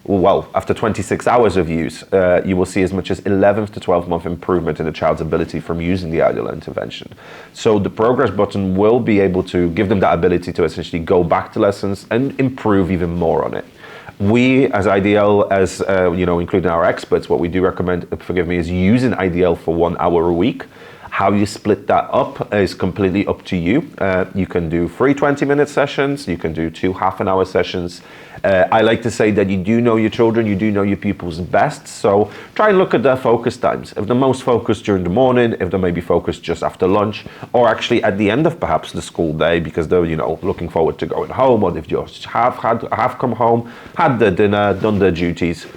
after 26 hours of use, you will see as much as 11 to 12-month improvement in the child's ability from using the IDL intervention. So the progress button will be able to give them that ability to essentially go back to lessons and improve even more on it. We, as IDL, including our experts, what we do recommend, is using IDL for 1 hour a week. How you split that up is completely up to you. You can do 3 20-minute sessions, you can do 2 half-an-hour sessions. I like to say that you do know your children, you do know your pupils best, so try and look at their focus times. If they're most focused during the morning, if they may be focused just after lunch, or actually at the end of perhaps the school day because they're looking forward to going home, or they've just have come home, had their dinner, done their duties,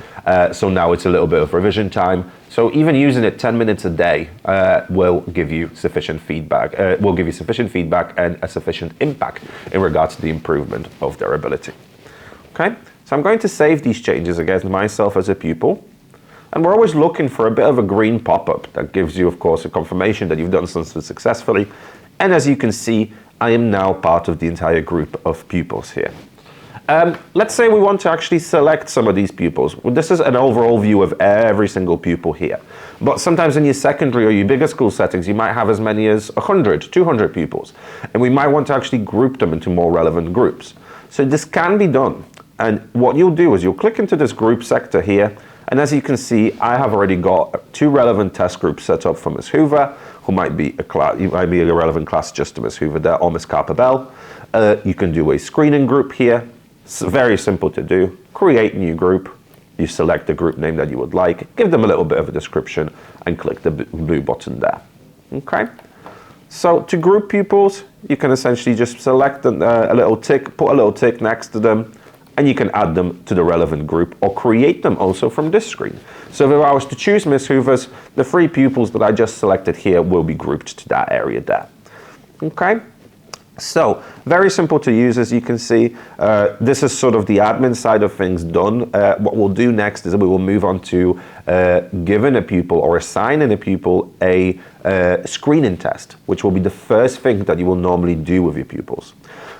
so now it's a little bit of revision time. So even using it 10 minutes a day will give you sufficient feedback. And a sufficient impact in regards to the improvement of their ability. Okay, so I'm going to save these changes against myself as a pupil. And we're always looking for a bit of a green pop-up that gives you, of course, a confirmation that you've done something successfully. And as you can see, I am now part of the entire group of pupils here. Let's say we want to actually select some of these pupils. Well, this is an overall view of every single pupil here. But sometimes in your secondary or your bigger school settings, you might have as many as 100, 200 pupils. And we might want to actually group them into more relevant groups. So this can be done. And what you'll do is you'll click into this group sector here. And as you can see, I have already got 2 relevant test groups set up for Ms. Hoover, who might be a relevant class just to Ms. Hoover there, or Ms. Carper-Bell. You can do a screening group here. It's very simple to do. Create new group. You select the group name that you would like, give them a little bit of a description, and click the blue button there. Okay. So to group pupils, you can essentially just select a little tick, put a little tick next to them, and you can add them to the relevant group or create them also from this screen. So if I was to choose Ms. Hoover's, the 3 pupils that I just selected here will be grouped to that area there. Okay. So, very simple to use, as you can see. This is sort of the admin side of things done. What we'll do next is we will move on to giving a pupil or assigning a pupil a screening test, which will be the first thing that you will normally do with your pupils.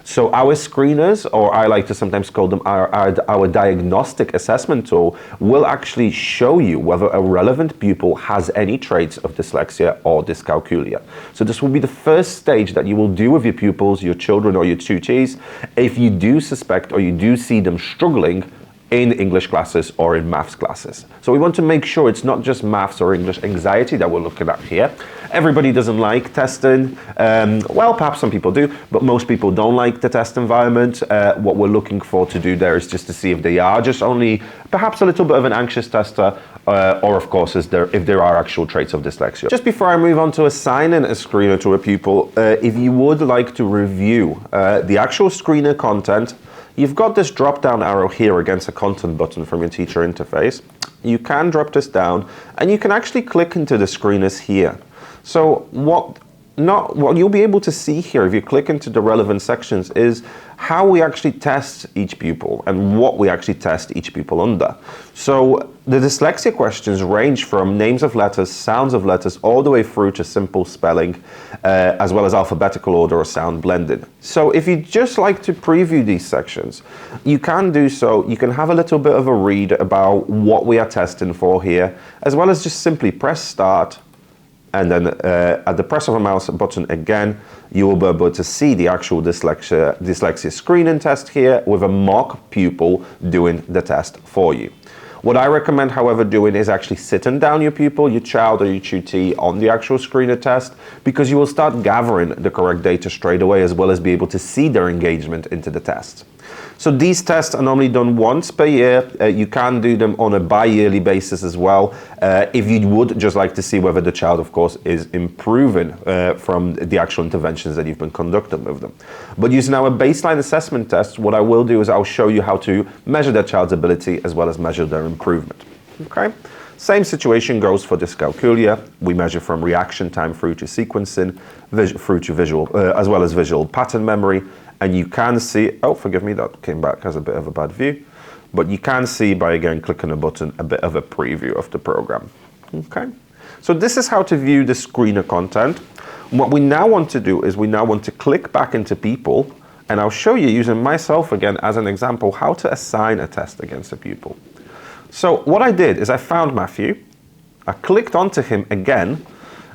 So our screeners, or I like to sometimes call them our diagnostic assessment tool, will actually show you whether a relevant pupil has any traits of dyslexia or dyscalculia. So this will be the first stage that you will do with your pupils, your children or your tutees, if you do suspect or you do see them struggling in English classes or in maths classes. So we want to make sure it's not just maths or English anxiety that we're looking at here. Everybody doesn't like testing. Well, perhaps some people do, but most people don't like the test environment. What we're looking for to do there is just to see if they are just only perhaps a little bit of an anxious tester, or of course if there are actual traits of dyslexia. Just before I move on to assigning a screener to a pupil, if you would like to review the actual screener content, you've got this drop-down arrow here against the content button from your teacher interface. You can drop this down, and you can actually click into the screeners here. So what you'll be able to see here if you click into the relevant sections is how we actually test each pupil and what we actually test each pupil under. So the dyslexia questions range from names of letters, sounds of letters, all the way through to simple spelling, as well as alphabetical order or sound blended. So if you just like to preview these sections, you can do so. You can have a little bit of a read about what we are testing for here, as well as just simply press start. And then at the press of a mouse button again, you will be able to see the actual dyslexia screening test here with a mock pupil doing the test for you. What I recommend, however, doing is actually sitting down your pupil, your child or your tutee on the actual screener test, because you will start gathering the correct data straight away, as well as be able to see their engagement into the test. So these tests are normally done once per year. You can do them on a bi-yearly basis as well, if you would just like to see whether the child, of course, is improving from the actual interventions that you've been conducting with them. But using our baseline assessment tests, what I will do is I'll show you how to measure that child's ability as well as measure their improvement. Okay? Same situation goes for dyscalculia. We measure from reaction time through to sequencing, through to visual, as well as visual pattern memory. And you can see, oh, forgive me, that came back as a bit of a bad view. but you can see by, again, clicking a button, a bit of a preview of the program. Okay, so this is how to view the screener content. What we now want to do is we now want to click back into people, and I'll show you, using myself again as an example, how to assign a test against a pupil. So what I did is I found Matthew, I clicked onto him again,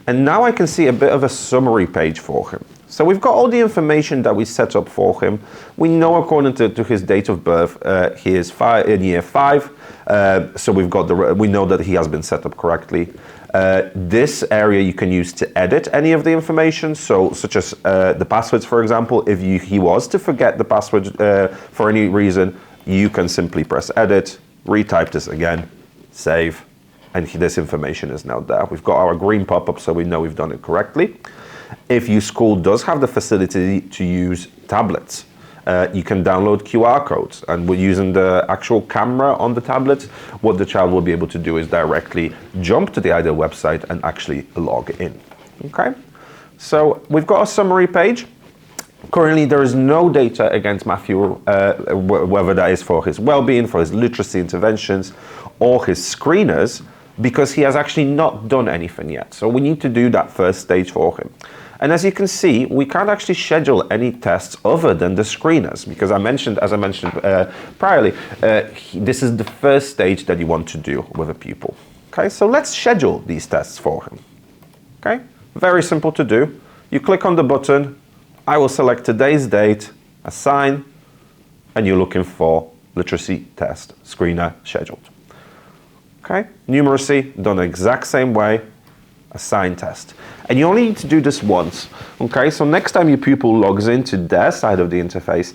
and now I can see a bit of a summary page for him. So we've got all the information that we set up for him. We know according to his date of birth, he is in year 5. So we know that he has been set up correctly. This area you can use to edit any of the information, so such as the passwords, for example. If he was to forget the password for any reason, you can simply press edit, retype this again, save, and this information is now there. We've got our green pop-up, so we know we've done it correctly. If your school does have the facility to use tablets, you can download QR codes, and we're using the actual camera on the tablet. What the child will be able to do is directly jump to the IDL website and actually log in. Okay, so we've got a summary page. Currently, there is no data against Matthew, whether that is for his well-being, for his literacy interventions, or his screeners, because he has actually not done anything yet. So we need to do that first stage for him. And as you can see, we can't actually schedule any tests other than the screeners, because as I mentioned priorly, this is the first stage that you want to do with a pupil. Okay, so let's schedule these tests for him. Okay, very simple to do. You click on the button, I will select today's date, assign, and you're looking for literacy test screener scheduled. Okay, numeracy done the exact same way, assign test. And you only need to do this once. Okay, so next time your pupil logs into their side of the interface,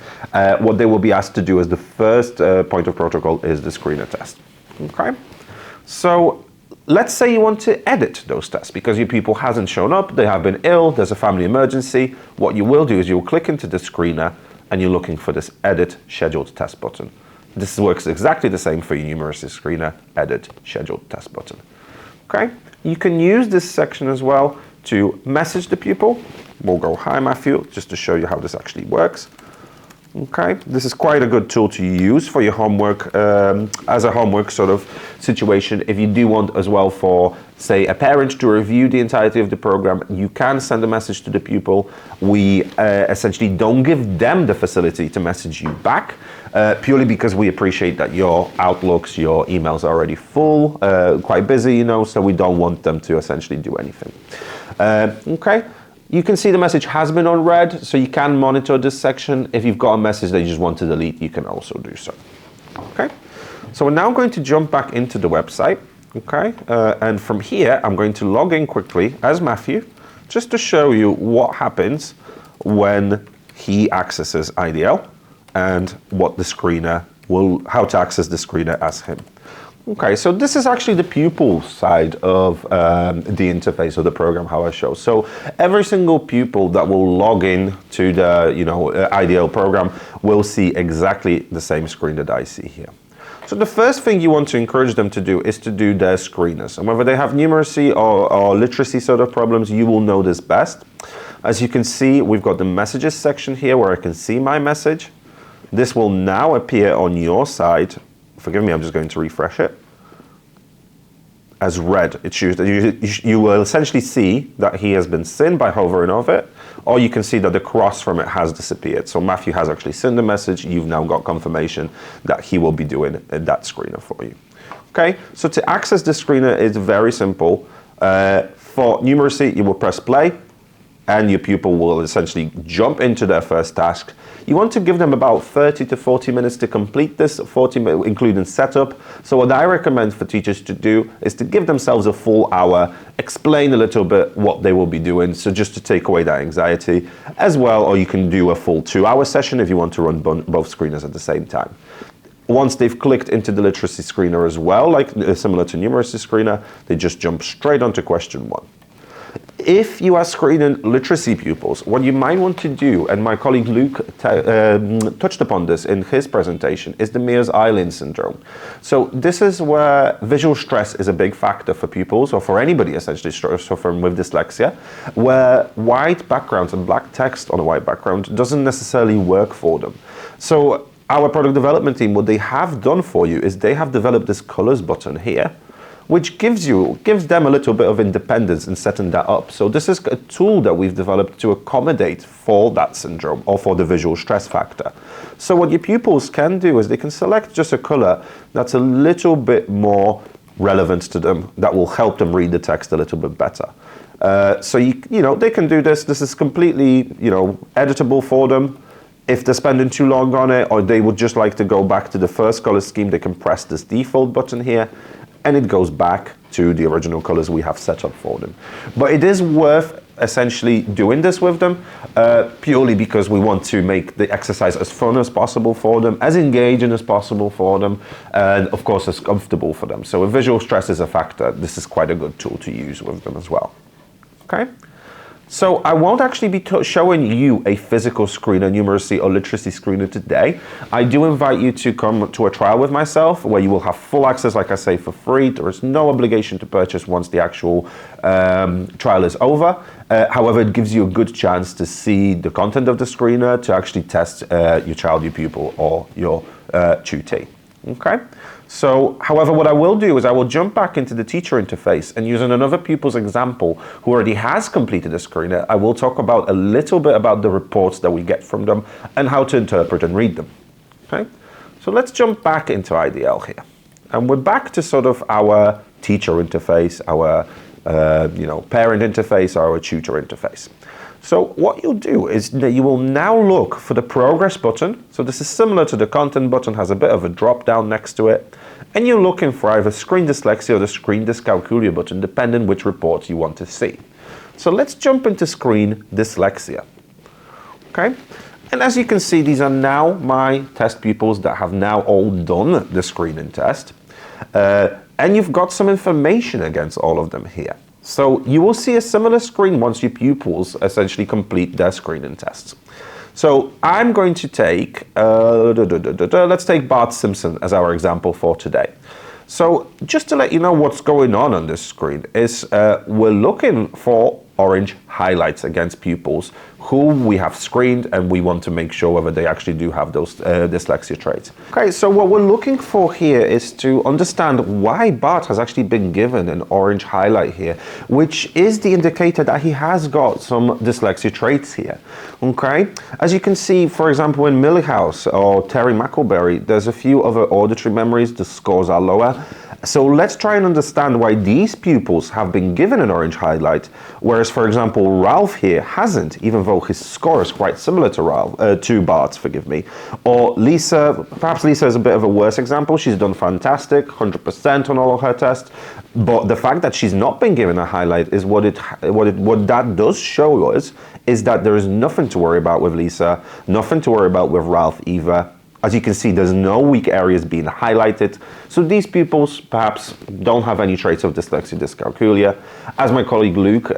what they will be asked to do as the first point of protocol is the screener test. Okay, so let's say you want to edit those tests because your pupil hasn't shown up, they have been ill, there's a family emergency. What you will do is you will click into the screener and you're looking for this edit scheduled test button. This works exactly the same for your numeracy screener, edit scheduled test button. Okay, you can use this section as well to message the pupil. We'll go, hi Matthew, just to show you how this actually works. Okay, this is quite a good tool to use for your homework, as a homework sort of situation. If you do want as well for, say, a parent to review the entirety of the program, you can send a message to the pupil. We essentially don't give them the facility to message you back, purely because we appreciate that your outlooks, your emails are already full, quite busy, so we don't want them to essentially do anything. Okay. You can see the message has been unread, so you can monitor this section. If you've got a message that you just want to delete, you can also do so. Okay, so we're now going to jump back into the website. Okay, and from here, I'm going to log in quickly as Matthew, just to show you what happens when he accesses IDL and what the screener how to access the screener as him. Okay, so this is actually the pupil side of the interface of the program, how I show. So every single pupil that will log in to the IDL program will see exactly the same screen that I see here. So the first thing you want to encourage them to do is to do their screeners. And whether they have numeracy or literacy sort of problems, you will know this best. As you can see, we've got the messages section here where I can see my message. This will now appear on your side. Forgive me, I'm just going to refresh it. As read, it shows that you will essentially see that he has been seen by hovering over it, or you can see that the cross from it has disappeared. So Matthew has actually sent the message. You've now got confirmation that he will be doing that screener for you. Okay, so to access this screener is very simple. For numeracy, you will press play, and your pupil will essentially jump into their first task. You want to give them about 30 to 40 minutes to complete this, 40 minutes including setup. So what I recommend for teachers to do is to give themselves a full hour, explain a little bit what they will be doing, so just to take away that anxiety as well, or you can do a full 2-hour session if you want to run both screeners at the same time. Once they've clicked into the literacy screener as well, like similar to numeracy screener, they just jump straight onto question 1. If you are screening literacy pupils, what you might want to do, and my colleague Luke touched upon this in his presentation, is the Mears-Eileen syndrome. So this is where visual stress is a big factor for pupils, or for anybody essentially suffering with dyslexia, where white backgrounds and black text on a white background doesn't necessarily work for them. So our product development team, what they have done for you is they have developed this colors button here, which gives them a little bit of independence in setting that up. So this is a tool that we've developed to accommodate for that syndrome or for the visual stress factor. So what your pupils can do is they can select just a color that's a little bit more relevant to them, that will help them read the text a little bit better. So they can do this. This is completely editable for them. If they're spending too long on it, or they would just like to go back to the first color scheme, they can press this default button here, and it goes back to the original colors we have set up for them. But it is worth essentially doing this with them, purely because we want to make the exercise as fun as possible for them, as engaging as possible for them, and of course as comfortable for them. So if visual stress is a factor, this is quite a good tool to use with them as well. Okay? So I won't actually be showing you a physical screener, numeracy or literacy screener today. I do invite you to come to a trial with myself where you will have full access, like I say, for free. There is no obligation to purchase once the actual trial is over. However, it gives you a good chance to see the content of the screener, to actually test your child, your pupil, or your tutee. Okay? So, however, what I will do is I will jump back into the teacher interface, and using another pupil's example who already has completed a screener, I will talk about a little bit about the reports that we get from them and how to interpret and read them. Okay? So let's jump back into IDL here. And we're back to sort of our teacher interface, our parent interface, our tutor interface. So what you'll do is that you will now look for the progress button. So this is similar to the content button, has a bit of a drop down next to it. And you're looking for either screen dyslexia or the screen dyscalculia button, depending which reports you want to see. So let's jump into screen dyslexia. Okay? And as you can see, these are now my test pupils that have now all done the screening test. And you've got some information against all of them here. So you will see a similar screen once your pupils essentially complete their screening tests. So I'm going to take, let's take Bart Simpson as our example for today. So just to let you know what's going on this screen is we're looking for orange highlights against pupils who we have screened, and we want to make sure whether they actually do have those dyslexia traits. Okay, so what we're looking for here is to understand why Bart has actually been given an orange highlight here, which is the indicator that he has got some dyslexia traits here. Okay, as you can see, for example, in Millhouse or Terry McElberry, there's a few other auditory memories, the scores are lower. So let's try and understand why these pupils have been given an orange highlight, whereas, for example, Ralph here hasn't, even though his score is quite similar to Bart's, forgive me. Or Lisa, perhaps Lisa is a bit of a worse example. She's done fantastic, 100% on all of her tests, but the fact that she's not been given a highlight is what that does show us is that there is nothing to worry about with Lisa, nothing to worry about with Ralph either. As you can see, there's no weak areas being highlighted. So these pupils perhaps don't have any traits of dyslexia, dyscalculia. As my colleague Luke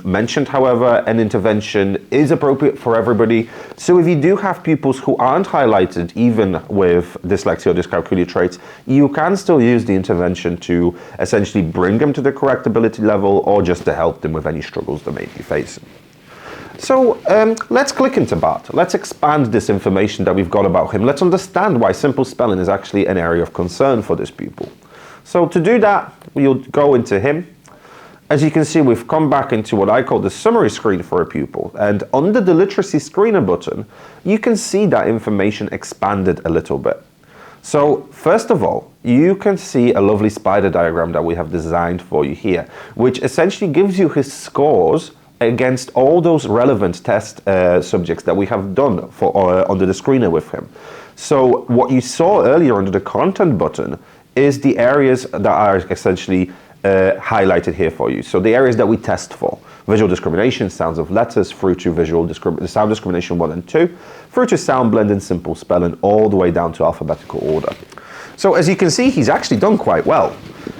mentioned, however, an intervention is appropriate for everybody. So if you do have pupils who aren't highlighted, even with dyslexia or dyscalculia traits, you can still use the intervention to essentially bring them to the correct ability level, or just to help them with any struggles they may be facing. So let's click into Bart. Let's expand this information that we've got about him. Let's understand why simple spelling is actually an area of concern for this pupil. So to do that, we'll go into him. As you can see, we've come back into what I call the summary screen for a pupil. And under the literacy screener button, you can see that information expanded a little bit. So first of all, you can see a lovely spider diagram that we have designed for you here, which essentially gives you his scores against all those relevant test subjects that we have done for under the screener with him. So what you saw earlier under the content button is the areas that are essentially highlighted here for you. So the areas that we test for: visual discrimination, sounds of letters, through to sound discrimination 1 and 2, through to sound blend and simple spelling, all the way down to alphabetical order. So as you can see, he's actually done quite well.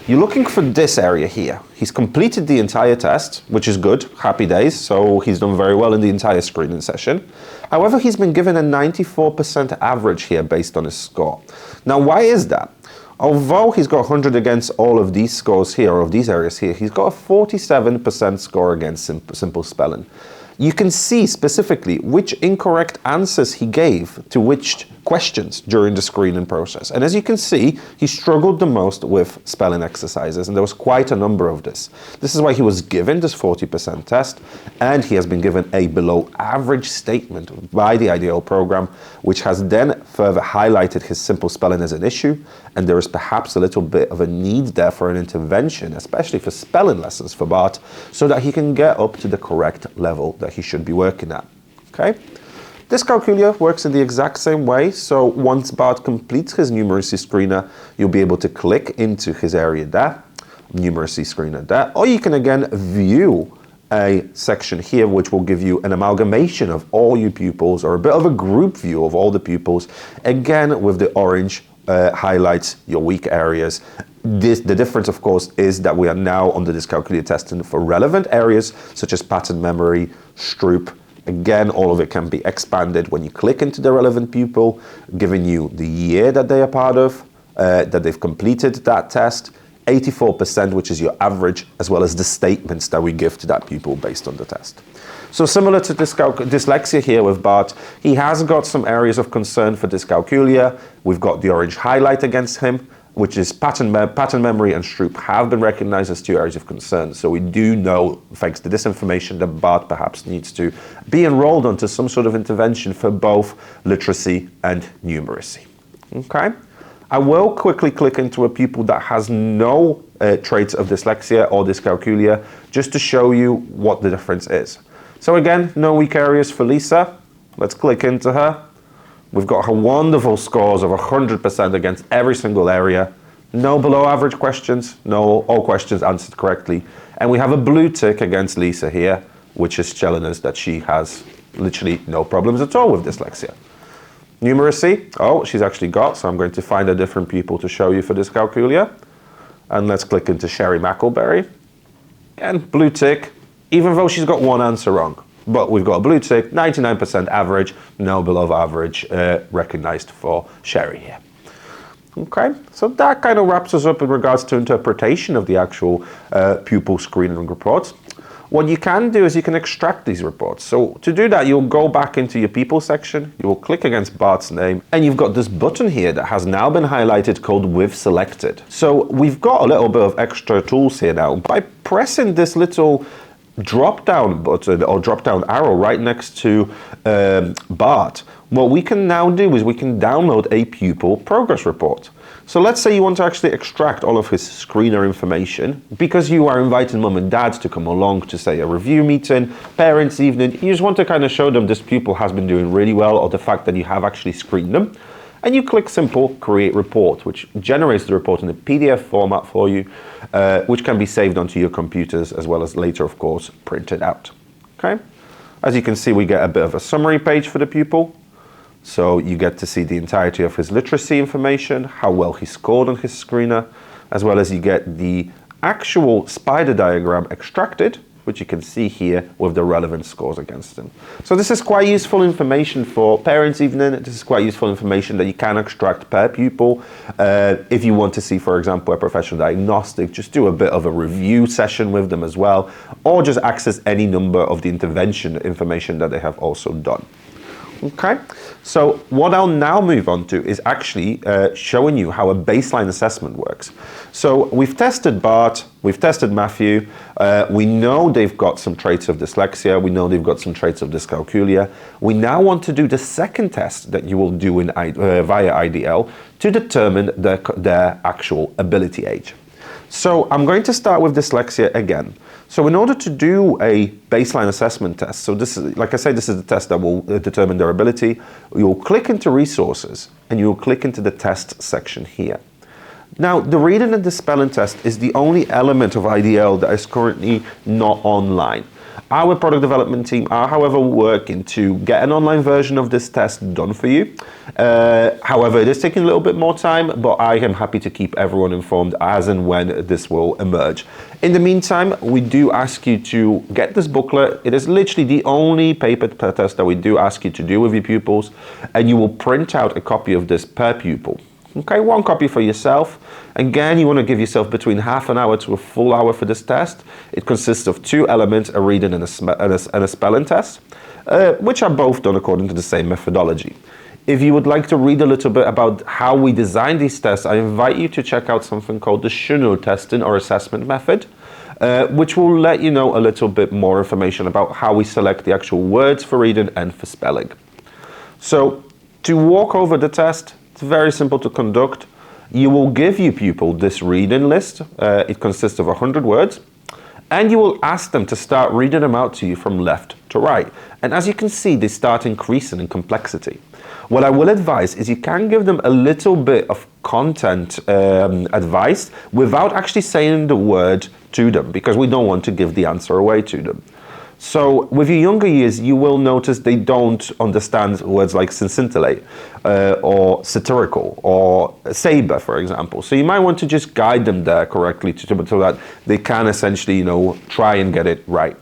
You're looking for this area here. He's completed the entire test, which is good, happy days, so he's done very well in the entire screening session. However, he's been given a 94% average here based on his score. Now, why is that? Although he's got 100 against all of these scores here, or of these areas here, he's got a 47% score against simple spelling. You can see specifically which incorrect answers he gave to which questions during the screening process. And as you can see, he struggled the most with spelling exercises, and there was quite a number of this. This is why he was given this 40% test, and he has been given a below average statement by the IDL program, which has then further highlighted his simple spelling as an issue, and there is perhaps a little bit of a need there for an intervention, especially for spelling lessons for Bart, so that he can get up to the correct level that he should be working at. Okay? Dyscalculia works in the exact same way, so once Bart completes his numeracy screener, you'll be able to click into his area there, numeracy screener there, or you can again view a section here which will give you an amalgamation of all your pupils, or a bit of a group view of all the pupils, again with the orange highlights your weak areas. The difference, of course, is that we are now on the Dyscalculia testing for relevant areas such as pattern memory, Stroop. Again, all of it can be expanded when you click into the relevant pupil, giving you the year that they are part of, that they've completed that test, 84%, which is your average, as well as the statements that we give to that pupil based on the test. So similar to dyslexia here with Bart, he has got some areas of concern for dyscalculia. We've got the orange highlight against him, which is pattern memory and Stroop have been recognized as two areas of concern. So we do know, thanks to this information, that Bart perhaps needs to be enrolled onto some sort of intervention for both literacy and numeracy. Okay? I will quickly click into a pupil that has no traits of dyslexia or dyscalculia, just to show you what the difference is. So again, no weak areas for Lisa. Let's click into her. We've got her wonderful scores of 100% against every single area. No below average questions, no all questions answered correctly. And we have a blue tick against Lisa here, which is telling us that she has literally no problems at all with dyslexia. Numeracy, oh, she's actually got, so I'm going to find a different pupil to show you for dyscalculia. And let's click into Sherry McElberry. And blue tick, even though she's got one answer wrong. But we've got a blue tick, 99% average, no below average recognized for Sherry here. Okay, so that kind of wraps us up in regards to interpretation of the actual pupil screening reports. What you can do is you can extract these reports. So to do that, you'll go back into your people section, you will click against Bart's name, and you've got this button here that has now been highlighted called With Selected. So we've got a little bit of extra tools here now. By pressing this little drop-down button or drop-down arrow right next to Bart, what we can now do is we can download a pupil progress report. So let's say you want to actually extract all of his screener information because you are inviting mum and dad to come along to, say, a review meeting, parents' evening. You just want to kind of show them this pupil has been doing really well, or the fact that you have actually screened them. And you click simple create report, which generates the report in a PDF format for you, which can be saved onto your computers as well as later, of course, printed out. Okay. As you can see, we get a bit of a summary page for the pupil. So you get to see the entirety of his literacy information, how well he scored on his screener, as well as you get the actual spider diagram extracted, which you can see here with the relevant scores against him. So this is quite useful information for parents' evening. This is quite useful information that you can extract per pupil. If you want to see, for example, a professional diagnostic, just do a bit of a review session with them as well, or just access any number of the intervention information that they have also done. Okay, so what I'll now move on to is actually showing you how a baseline assessment works. So we've tested Bart, we've tested Matthew, we know they've got some traits of dyslexia, we know they've got some traits of dyscalculia. We now want to do the second test that you will do in via IDL to determine their actual ability age. So I'm going to start with dyslexia again. So in order to do a baseline assessment test, so this is, like I say, this is the test that will determine their ability. You'll click into resources and you'll click into the test section here. Now, the reading and the spelling test is the only element of IDL that is currently not online. Our product development team are, however, working to get an online version of this test done for you. However, it is taking a little bit more time, but I am happy to keep everyone informed as and when this will emerge. In the meantime, we do ask you to get this booklet. It is literally the only paper test that we do ask you to do with your pupils, and you will print out a copy of this per pupil. Okay, one copy for yourself. Again, you want to give yourself between half an hour to a full hour for this test. It consists of two elements, a reading and a spelling test, which are both done according to the same methodology. If you would like to read a little bit about how we design these tests, I invite you to check out something called the Szczesniak testing or assessment method, which will let you know a little bit more information about how we select the actual words for reading and for spelling. So to walk over the test, it's very simple to conduct. You will give your pupil this reading list. It consists of 100 words, and you will ask them to start reading them out to you from left to right. And as you can see, they start increasing in complexity. What I will advise is you can give them a little bit of content advice without actually saying the word to them, because we don't want to give the answer away to them. So with your younger years, you will notice they don't understand words like scintillate or satirical or saber, for example. So you might want to just guide them there correctly so that they can essentially, try and get it right.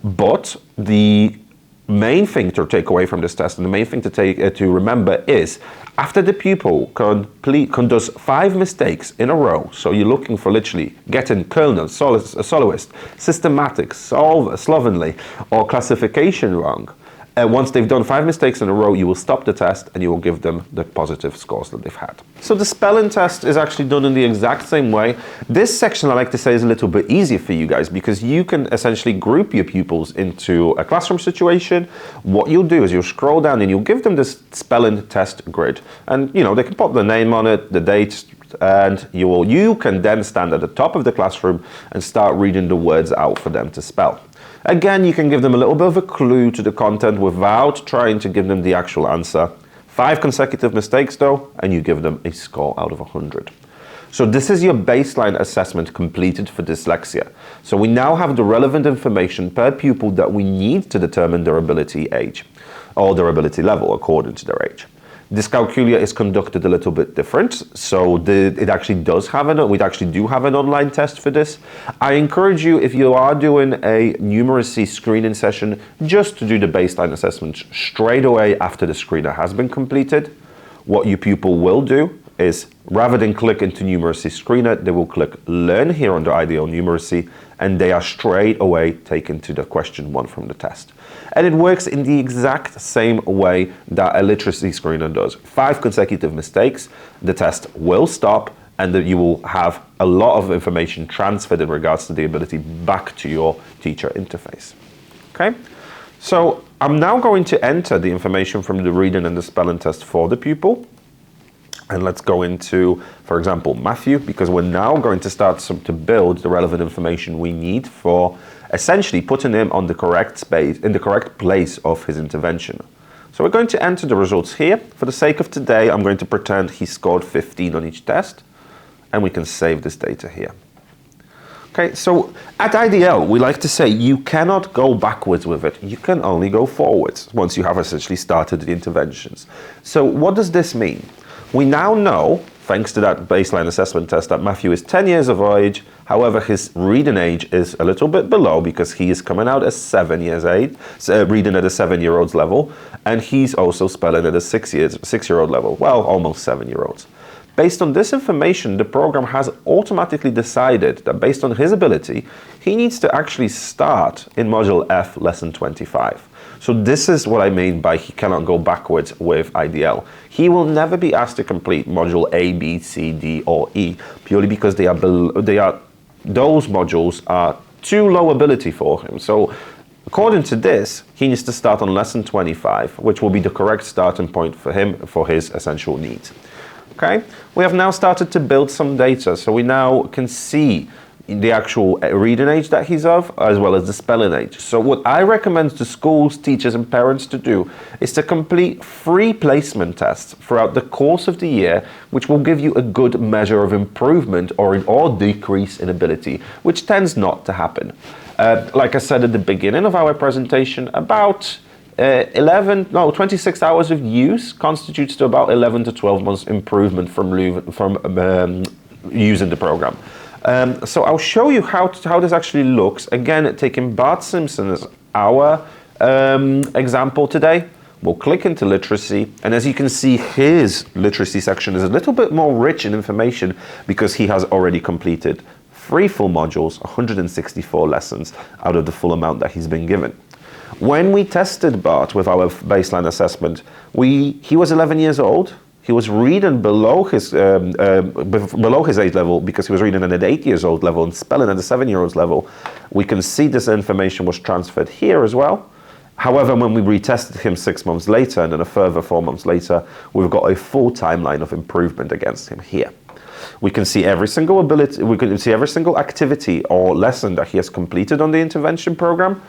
But the main thing to take away from this test and the main thing to remember is after the pupil does 5 mistakes in a row, so you're looking for literally getting kernel, soloist, systematic, slovenly, or classification wrong. Once they've done 5 mistakes in a row, you will stop the test and you will give them the positive scores that they've had. So the spelling test is actually done in the exact same way. This section, I like to say, is a little bit easier for you guys because you can essentially group your pupils into a classroom situation. What you'll do is you'll scroll down and you'll give them this spelling test grid. And, they can put the name on it, the date, and you can then stand at the top of the classroom and start reading the words out for them to spell. Again, you can give them a little bit of a clue to the content without trying to give them the actual answer. 5 consecutive mistakes though, and you give them a score out of 100. So this is your baseline assessment completed for dyslexia. So we now have the relevant information per pupil that we need to determine their ability age, or their ability level according to their age. Dyscalculia is conducted a little bit different, so we actually do have an online test for this. I encourage you, if you are doing a numeracy screening session, just to do the baseline assessment straight away after the screener has been completed. What your pupil will do is, rather than click into numeracy screener, they will click learn here under IDL numeracy, and they are straight away taken to the question 1 from the test. And it works in the exact same way that a literacy screener does. 5 consecutive mistakes, the test will stop, and that you will have a lot of information transferred in regards to the ability back to your teacher interface. Okay? So I'm now going to enter the information from the reading and the spelling test for the pupil. And let's go into, for example, Matthew, because we're now going to start to build the relevant information we need for essentially putting him on the correct space, in the correct place of his intervention. So we're going to enter the results here. For the sake of today, I'm going to pretend he scored 15 on each test, and we can save this data here. Okay, so at IDL, we like to say you cannot go backwards with it. You can only go forwards once you have essentially started the interventions. So what does this mean? We now know, thanks to that baseline assessment test, that Matthew is 10 years of age. However, his reading age is a little bit below because he is coming out as 7 years old, reading at a 7-year-old's level, and he's also spelling at a 6-year-old level. Well, almost 7-year-olds. Based on this information, the program has automatically decided that based on his ability, he needs to actually start in Module F, Lesson 25. So this is what I mean by he cannot go backwards with IDL. He will never be asked to complete Module A, B, C, D, or E, purely because those modules are too low ability for him. So according to this, he needs to start on Lesson 25, which will be the correct starting point for him for his essential needs. Okay, we have now started to build some data, so we now can see the actual reading age that he's of, as well as the spelling age. So what I recommend to schools, teachers, and parents to do is to complete 3 placement tests throughout the course of the year, which will give you a good measure of improvement or decrease in ability, which tends not to happen. Like I said at the beginning of our presentation, about 26 hours of use constitutes to about 11 to 12 months improvement from using the program. So I'll show you how this actually looks. Again, taking Bart Simpson as our example today. We'll click into literacy, and as you can see, his literacy section is a little bit more rich in information because he has already completed 3 full modules, 164 lessons out of the full amount that he's been given. When we tested Bart with our baseline assessment, he was 11 years old. He was reading below his age level because he was reading at an 8 years old level and spelling at a 7-year-old level. We can see this information was transferred here as well. However, when we retested him 6 months later and then a further 4 months later, we've got a full timeline of improvement against him here. We can see every single ability, we can see every single activity or lesson that he has completed on the intervention program,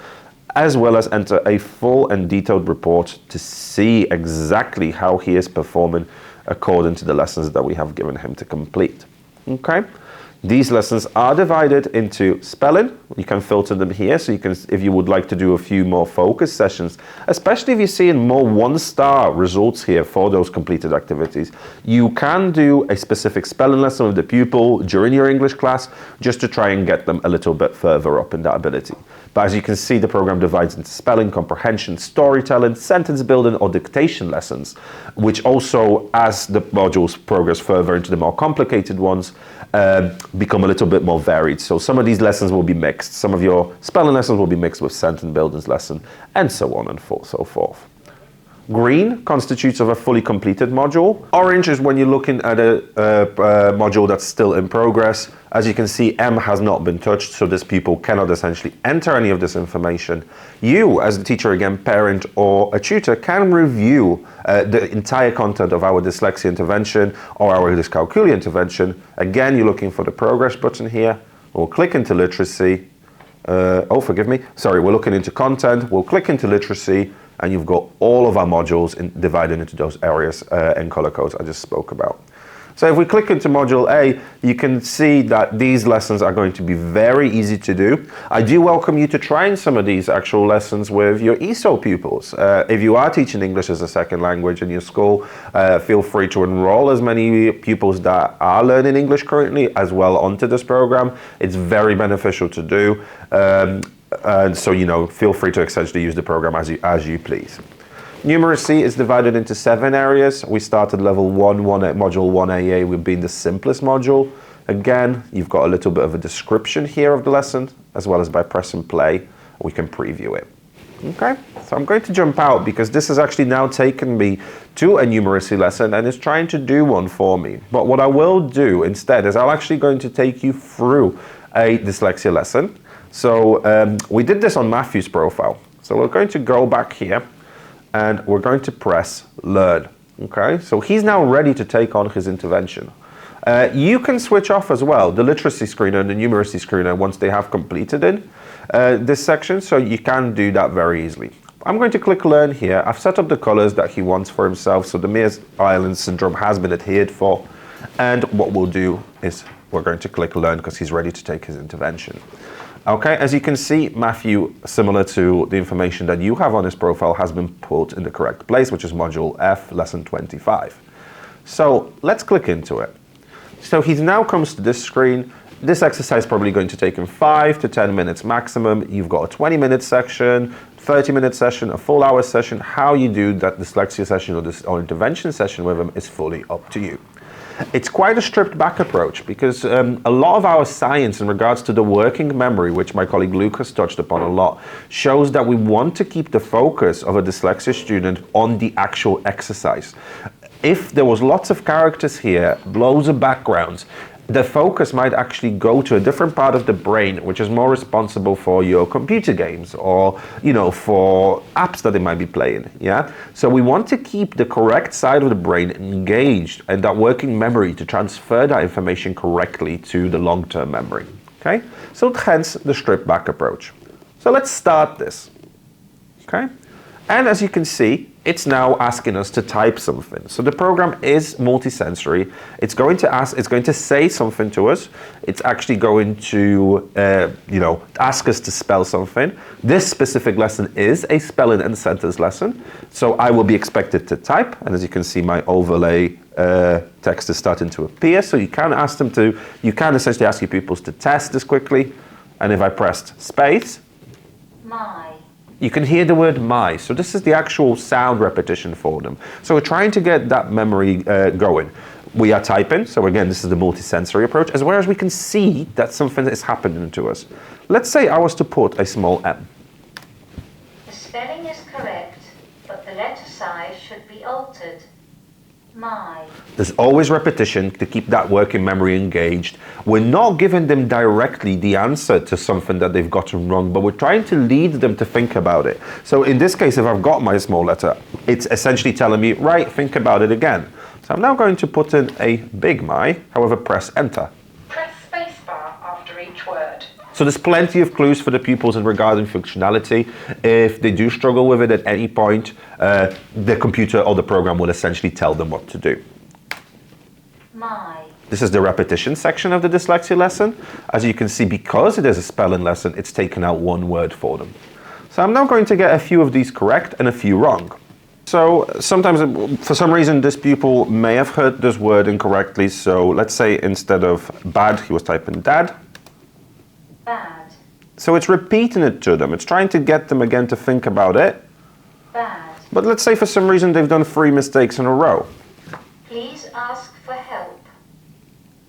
as well as enter a full and detailed report to see exactly how he is performing according to the lessons that we have given him to complete. Okay? These lessons are divided into spelling. You can filter them here, so you can, if you would like to do a few more focus sessions, especially if you're seeing more 1-star results here for those completed activities, you can do a specific spelling lesson with the pupil during your English class just to try and get them a little bit further up in that ability. But as you can see, the program divides into spelling, comprehension, storytelling, sentence building, or dictation lessons, which also, as the modules progress further into the more complicated ones, become a little bit more varied. So some of these lessons will be mixed. Some of your spelling lessons will be mixed with sentence buildings lesson, and so on and so forth. Green constitutes of a fully completed module. Orange is when you're looking at a module that's still in progress. As you can see, M has not been touched, so this pupil cannot essentially enter any of this information. You, as the teacher, again, parent or a tutor, can review the entire content of our dyslexia intervention or our dyscalculia intervention. Again, you're looking for the progress button here. We'll click into literacy. We're looking into content. We'll click into literacy, and you've got all of our modules divided into those areas and color codes I just spoke about. So if we click into Module A, you can see that these lessons are going to be very easy to do. I do welcome you to try some of these actual lessons with your ESOL pupils. If you are teaching English as a second language in your school, feel free to enroll as many pupils that are learning English currently as well onto this program. It's very beneficial to do. And so, feel free to essentially use the program as you please. Numeracy is divided into 7 areas. We started level 1, module 1AA with being the simplest module. Again, you've got a little bit of a description here of the lesson, as well as by pressing play, we can preview it. Okay, so I'm going to jump out because this has actually now taken me to a numeracy lesson and is trying to do one for me. But what I will do instead is I'm actually going to take you through a dyslexia lesson. So we did this on Matthew's profile. So we're going to go back here and we're going to press learn. Okay, so he's now ready to take on his intervention. You can switch off as well the literacy screener and the numeracy screener once they have completed this section, so you can do that very easily. I'm going to click learn here. I've set up the colors that he wants for himself, so the Mears-Island syndrome has been adhered for. And what we'll do is we're going to click learn because he's ready to take his intervention. Okay, as you can see, Matthew, similar to the information that you have on his profile, has been put in the correct place, which is Module F, Lesson 25. So let's click into it. So he now comes to this screen. This exercise is probably going to take him 5 to 10 minutes maximum. You've got a 20-minute session, 30-minute session, a full hour session. How you do that dyslexia session or intervention session with him is fully up to you. It's quite a stripped back approach because a lot of our science in regards to the working memory, which my colleague Luke has touched upon a lot, shows that we want to keep the focus of a dyslexia student on the actual exercise. If there was lots of characters here, loads of backgrounds, the focus might actually go to a different part of the brain, which is more responsible for your computer games or, for apps that they might be playing, yeah? So we want to keep the correct side of the brain engaged and that working memory to transfer that information correctly to the long-term memory, okay? So hence the stripped back approach. So let's start this, okay? And as you can see, it's now asking us to type something. So the program is multisensory. It's going to say something to us. It's actually going to, ask us to spell something. This specific lesson is a spelling and sentence lesson. So I will be expected to type. And as you can see, my overlay text is starting to appear. So you can essentially ask your pupils to test this quickly. And if I pressed space, you can hear the word my. So this is the actual sound repetition for them. So we're trying to get that memory going. We are typing. So again, this is the multisensory approach, as well as we can see that something is happening to us. Let's say I was to put a small m. Spell My. There's always repetition to keep that working memory engaged. We're not giving them directly the answer to something that they've gotten wrong, but we're trying to lead them to think about it. So in this case, if I've got my small letter, it's essentially telling me, right, think about it again. So I'm now going to put in a big my, however, press enter. Press spacebar after each word. So there's plenty of clues for the pupils in regarding functionality. If they do struggle with it at any point, the computer or the program will essentially tell them what to do. My. This is the repetition section of the dyslexia lesson. As you can see, because it is a spelling lesson, it's taken out one word for them. So I'm now going to get a few of these correct and a few wrong. So sometimes, for some reason, this pupil may have heard this word incorrectly. So let's say instead of bad, he was typing dad. Bad. So it's repeating it to them. It's trying to get them again to think about it. Bad. But let's say for some reason they've done 3 mistakes in a row. Please ask for help.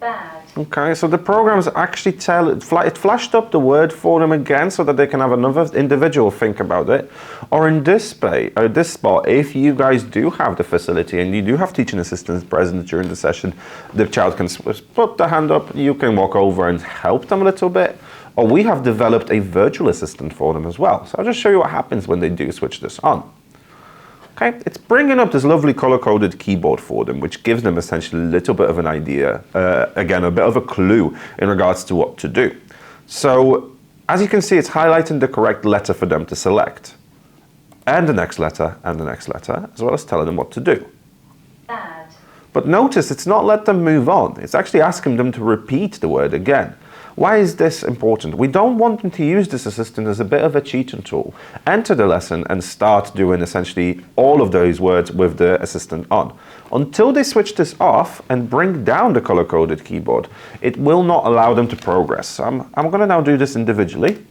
Bad. Okay, so the program's actually it flashed up the word for them again so that they can have another individual think about it. Or in this spot, if you guys do have the facility and you do have teaching assistants present during the session, the child can put the hand up, you can walk over and help them a little bit. Or we have developed a virtual assistant for them as well. So I'll just show you what happens when they do switch this on. Okay, it's bringing up this lovely color-coded keyboard for them, which gives them essentially a little bit of an idea, again, a bit of a clue in regards to what to do. So, as you can see, it's highlighting the correct letter for them to select, and the next letter, and the next letter, as well as telling them what to do. Bad. But notice it's not let them move on. It's actually asking them to repeat the word again. Why is this important? We don't want them to use this assistant as a bit of a cheating tool. Enter the lesson and start doing essentially all of those words with the assistant on. Until they switch this off and bring down the color-coded keyboard, it will not allow them to progress. So I'm going to now do this individually.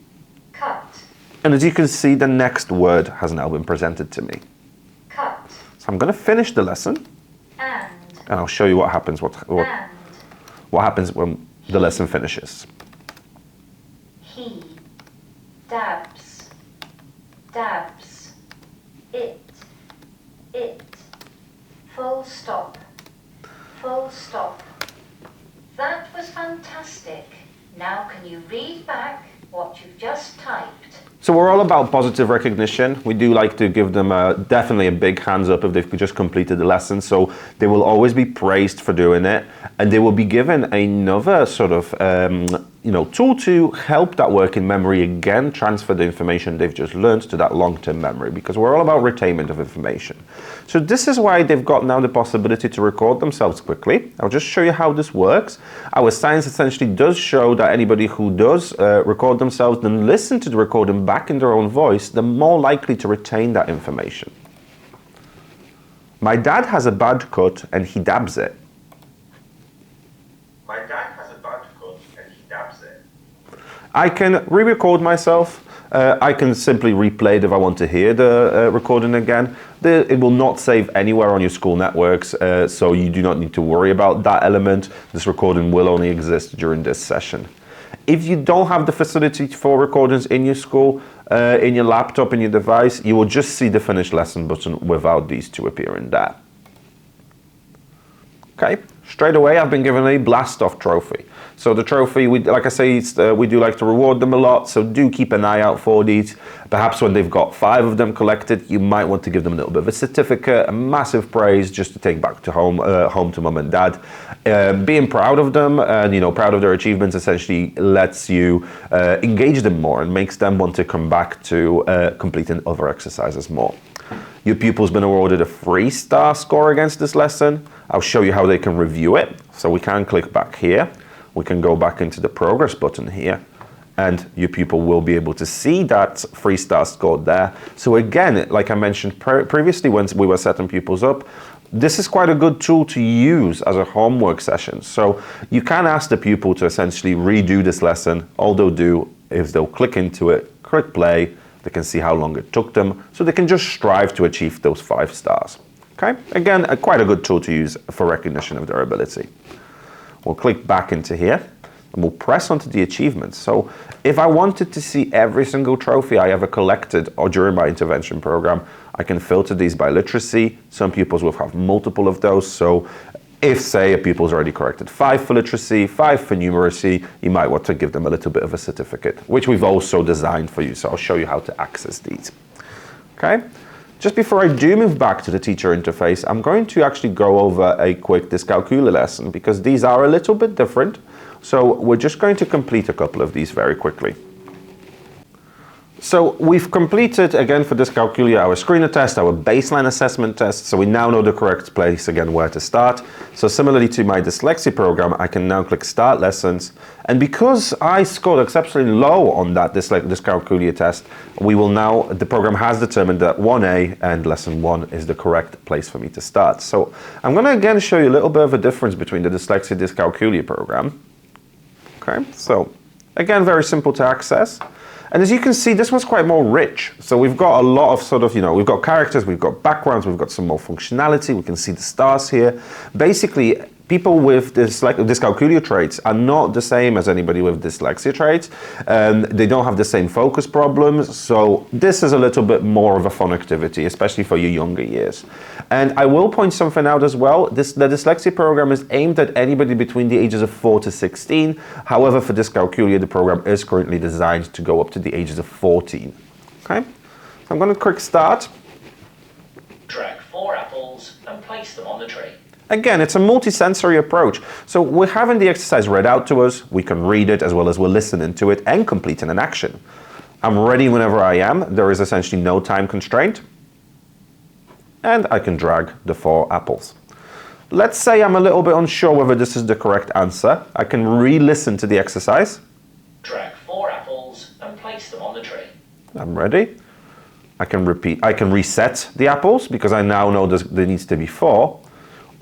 Cut. And as you can see, the next word has now been presented to me. Cut. So I'm going to finish the lesson. And I'll show you what happens, what happens when the lesson finishes. He dabs, dabs, it, full stop, full stop. That was fantastic. Now can you read back what you've just typed? So we're all about positive recognition. We do like to give them definitely a big hands up if they've just completed the lesson. So they will always be praised for doing it, and they will be given another sort of tool to help that working memory again transfer the information they've just learned to that long-term memory, because we're all about retainment of information. So this is why they've got now the possibility to record themselves quickly. I'll just show you how this works. Our science essentially does show that anybody who does record themselves, then listen to the recording back in their own voice, they're more likely to retain that information. My dad has a bad cut and he dabs it. My dad has a bad cut and he dabs it. I can re-record myself. I can simply replay it if I want to hear the recording again. It will not save anywhere on your school networks, so you do not need to worry about that element. This recording will only exist during this session. If you don't have the facility for recordings in your school, in your laptop, in your device, you will just see the finish lesson button without these two appearing there. Okay, straight away I've been given a blast-off trophy. So the trophy, like I say, we do like to reward them a lot, so do keep an eye out for these. Perhaps when they've got 5 of them collected, you might want to give them a little bit of a certificate, a massive praise just to take back to home to mum and dad. Being proud of them and proud of their achievements essentially lets you engage them more and makes them want to come back to completing other exercises more. Your pupil's been awarded a 3-star score against this lesson. I'll show you how they can review it. So we can click back here. We can go back into the progress button here, and your pupil will be able to see that 3-star score there. So again, like I mentioned previously when we were setting pupils up, this is quite a good tool to use as a homework session. So you can ask the pupil to essentially redo this lesson. All they'll do is they'll click into it, click play, they can see how long it took them, so they can just strive to achieve those 5 stars. Okay, again, quite a good tool to use for recognition of their ability. We'll click back into here. and we'll press onto the achievements. So if I wanted to see every single trophy I ever collected or during my intervention program, I can filter these by literacy. Some pupils will have multiple of those. So if, say, a pupil's already corrected 5 for literacy, 5 for numeracy, you might want to give them a little bit of a certificate, which we've also designed for you. So I'll show you how to access these. Okay? Just before I do move back to the teacher interface, I'm going to actually go over a quick Dyscalculia lesson because these are a little bit different. So we're just going to complete a couple of these very quickly. So we've completed, again for Dyscalculia, our screener test, our baseline assessment test, so we now know the correct place again where to start. So similarly to my dyslexia program, I can now click Start Lessons, and because I scored exceptionally low on that Dyscalculia test, the program has determined that 1A and Lesson 1 is the correct place for me to start. So I'm going to again show you a little bit of a difference between the Dyslexia Dyscalculia program. Okay, so again, very simple to access. And as you can see, this one's quite more rich. So we've got a lot of we've got characters, we've got backgrounds, we've got some more functionality. We can see the stars here. Basically, people with dyscalculia traits are not the same as anybody with dyslexia traits. They don't have the same focus problems. So this is a little bit more of a fun activity, especially for your younger years. And I will point something out as well. The dyslexia program is aimed at anybody between the ages of 4 to 16. However, for dyscalculia, the program is currently designed to go up to the ages of 14. Okay, so I'm going to click Start. Drag 4 apples and place them on the tree. Again, it's a multi-sensory approach. So we're having the exercise read out to us, we can read it as well as we're listening to it and completing an action. I'm ready whenever I am. There is essentially no time constraint. And I can drag the 4 apples. Let's say I'm a little bit unsure whether this is the correct answer. I can re-listen to the exercise. Drag 4 apples and place them on the tree. I'm ready. I can reset the apples because I now know there needs to be 4.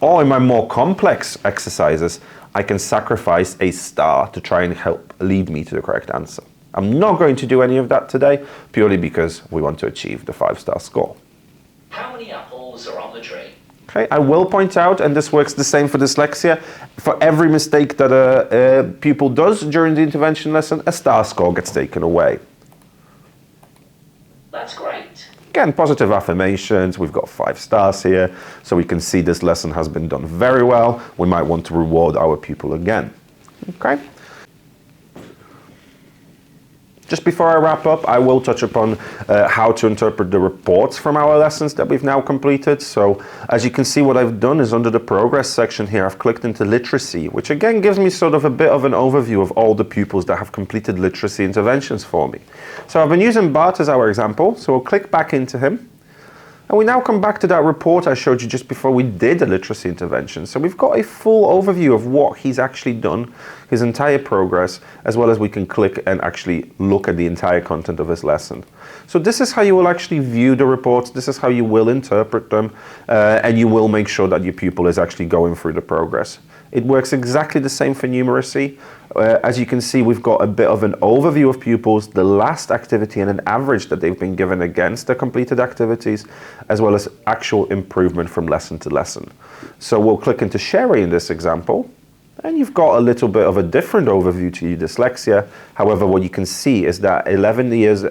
Or in my more complex exercises, I can sacrifice a star to try and help lead me to the correct answer. I'm not going to do any of that today, purely because we want to achieve the 5-star score. How many apples are on the tree? Okay, I will point out, and this works the same for dyslexia, for every mistake that a pupil does during the intervention lesson, a star score gets taken away. That's great. Again, positive affirmations, we've got 5 stars here, so we can see this lesson has been done very well. We might want to reward our pupil again. Okay? Just before I wrap up, I will touch upon how to interpret the reports from our lessons that we've now completed. So as you can see, what I've done is under the progress section here, I've clicked into literacy, which again gives me sort of a bit of an overview of all the pupils that have completed literacy interventions for me. So I've been using Bart as our example, so we'll click back into him. And we now come back to that report I showed you just before we did a literacy intervention. So we've got a full overview of what he's actually done, his entire progress, as well as we can click and actually look at the entire content of his lesson. So this is how you will actually view the reports, this is how you will interpret them, and you will make sure that your pupil is actually going through the progress. It works exactly the same for numeracy. As you can see, we've got a bit of an overview of pupils, the last activity and an average that they've been given against the completed activities, as well as actual improvement from lesson to lesson. So we'll click into Sherry in this example, and you've got a little bit of a different overview to your dyslexia. However, what you can see is that 11 years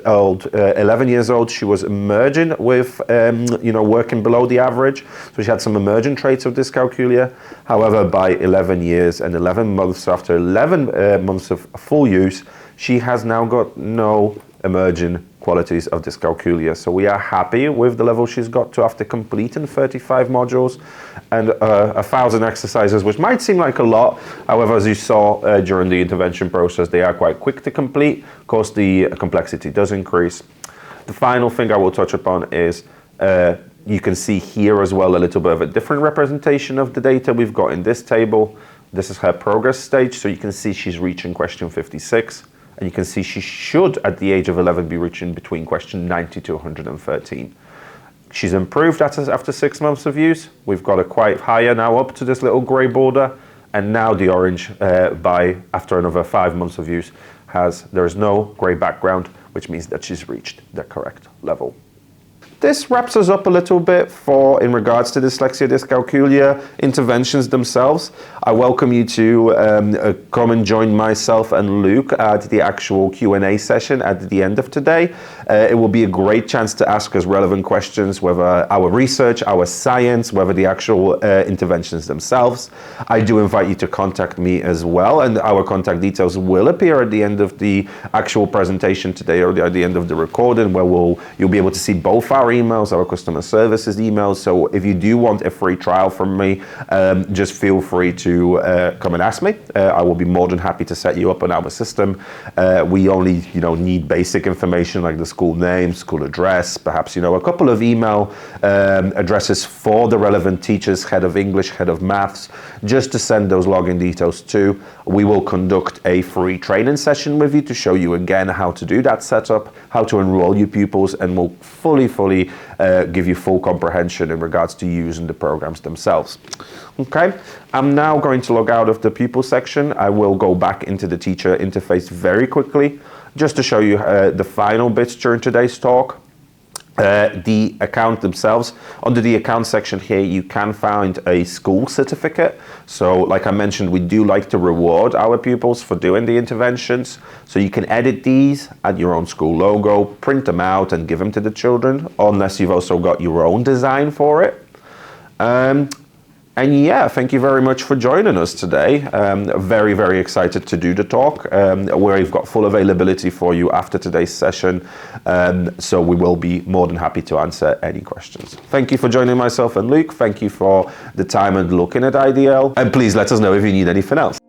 old, she was emerging with, working below the average. So she had some emergent traits of dyscalculia. However, by 11 years and 11 months, after 11 months of full use, she has now got no emerging qualities of dyscalculia. So we are happy with the level she's got to after completing 35 modules and 1,000 exercises, which might seem like a lot. However, as you saw during the intervention process, they are quite quick to complete. Of course, the complexity does increase. The final thing I will touch upon is you can see here as well a little bit of a different representation of the data we've got in this table. This is her progress stage, so you can see she's reaching question 56. And you can see she should, at the age of 11, be reaching between question 90 to 113. She's improved after 6 months of use. We've got her quite higher now up to this little grey border. And now the orange, after another 5 months of use, there is no grey background, which means that she's reached the correct level. this wraps us up a little bit in regards to dyslexia, dyscalculia interventions themselves. I welcome you to come and join myself and Luke at the actual Q&A session at the end of today. It will be a great chance to ask us relevant questions, whether our research, our science, whether the actual interventions themselves. I do invite you to contact me as well, and our contact details will appear at the end of the actual presentation today, or at the end of the recording, where you'll be able to see both our emails, our customer services emails. So if you do want a free trial from me, just feel free to come and ask me. I will be more than happy to set you up on our system. We only need basic information like the school name, school address, perhaps a couple of email addresses for the relevant teachers, head of English, head of maths, just to send those login details to. We will conduct a free training session with you to show you again how to do that setup, how to enroll your pupils, and we'll fully give you full comprehension in regards to using the programs themselves. Okay, I'm now going to log out of the pupil section. I will go back into the teacher interface very quickly, just to show you the final bits during today's talk. The account themselves. Under the account section here, you can find a school certificate. So like I mentioned, we do like to reward our pupils for doing the interventions. So you can edit these, add your own school logo, print them out and give them to the children, unless you've also got your own design for it. And yeah, thank you very much for joining us today. Very, very excited to do the talk. We've got full availability for you after today's session. So we will be more than happy to answer any questions. Thank you for joining myself and Luke. Thank you for the time and looking at IDL. And please let us know if you need anything else.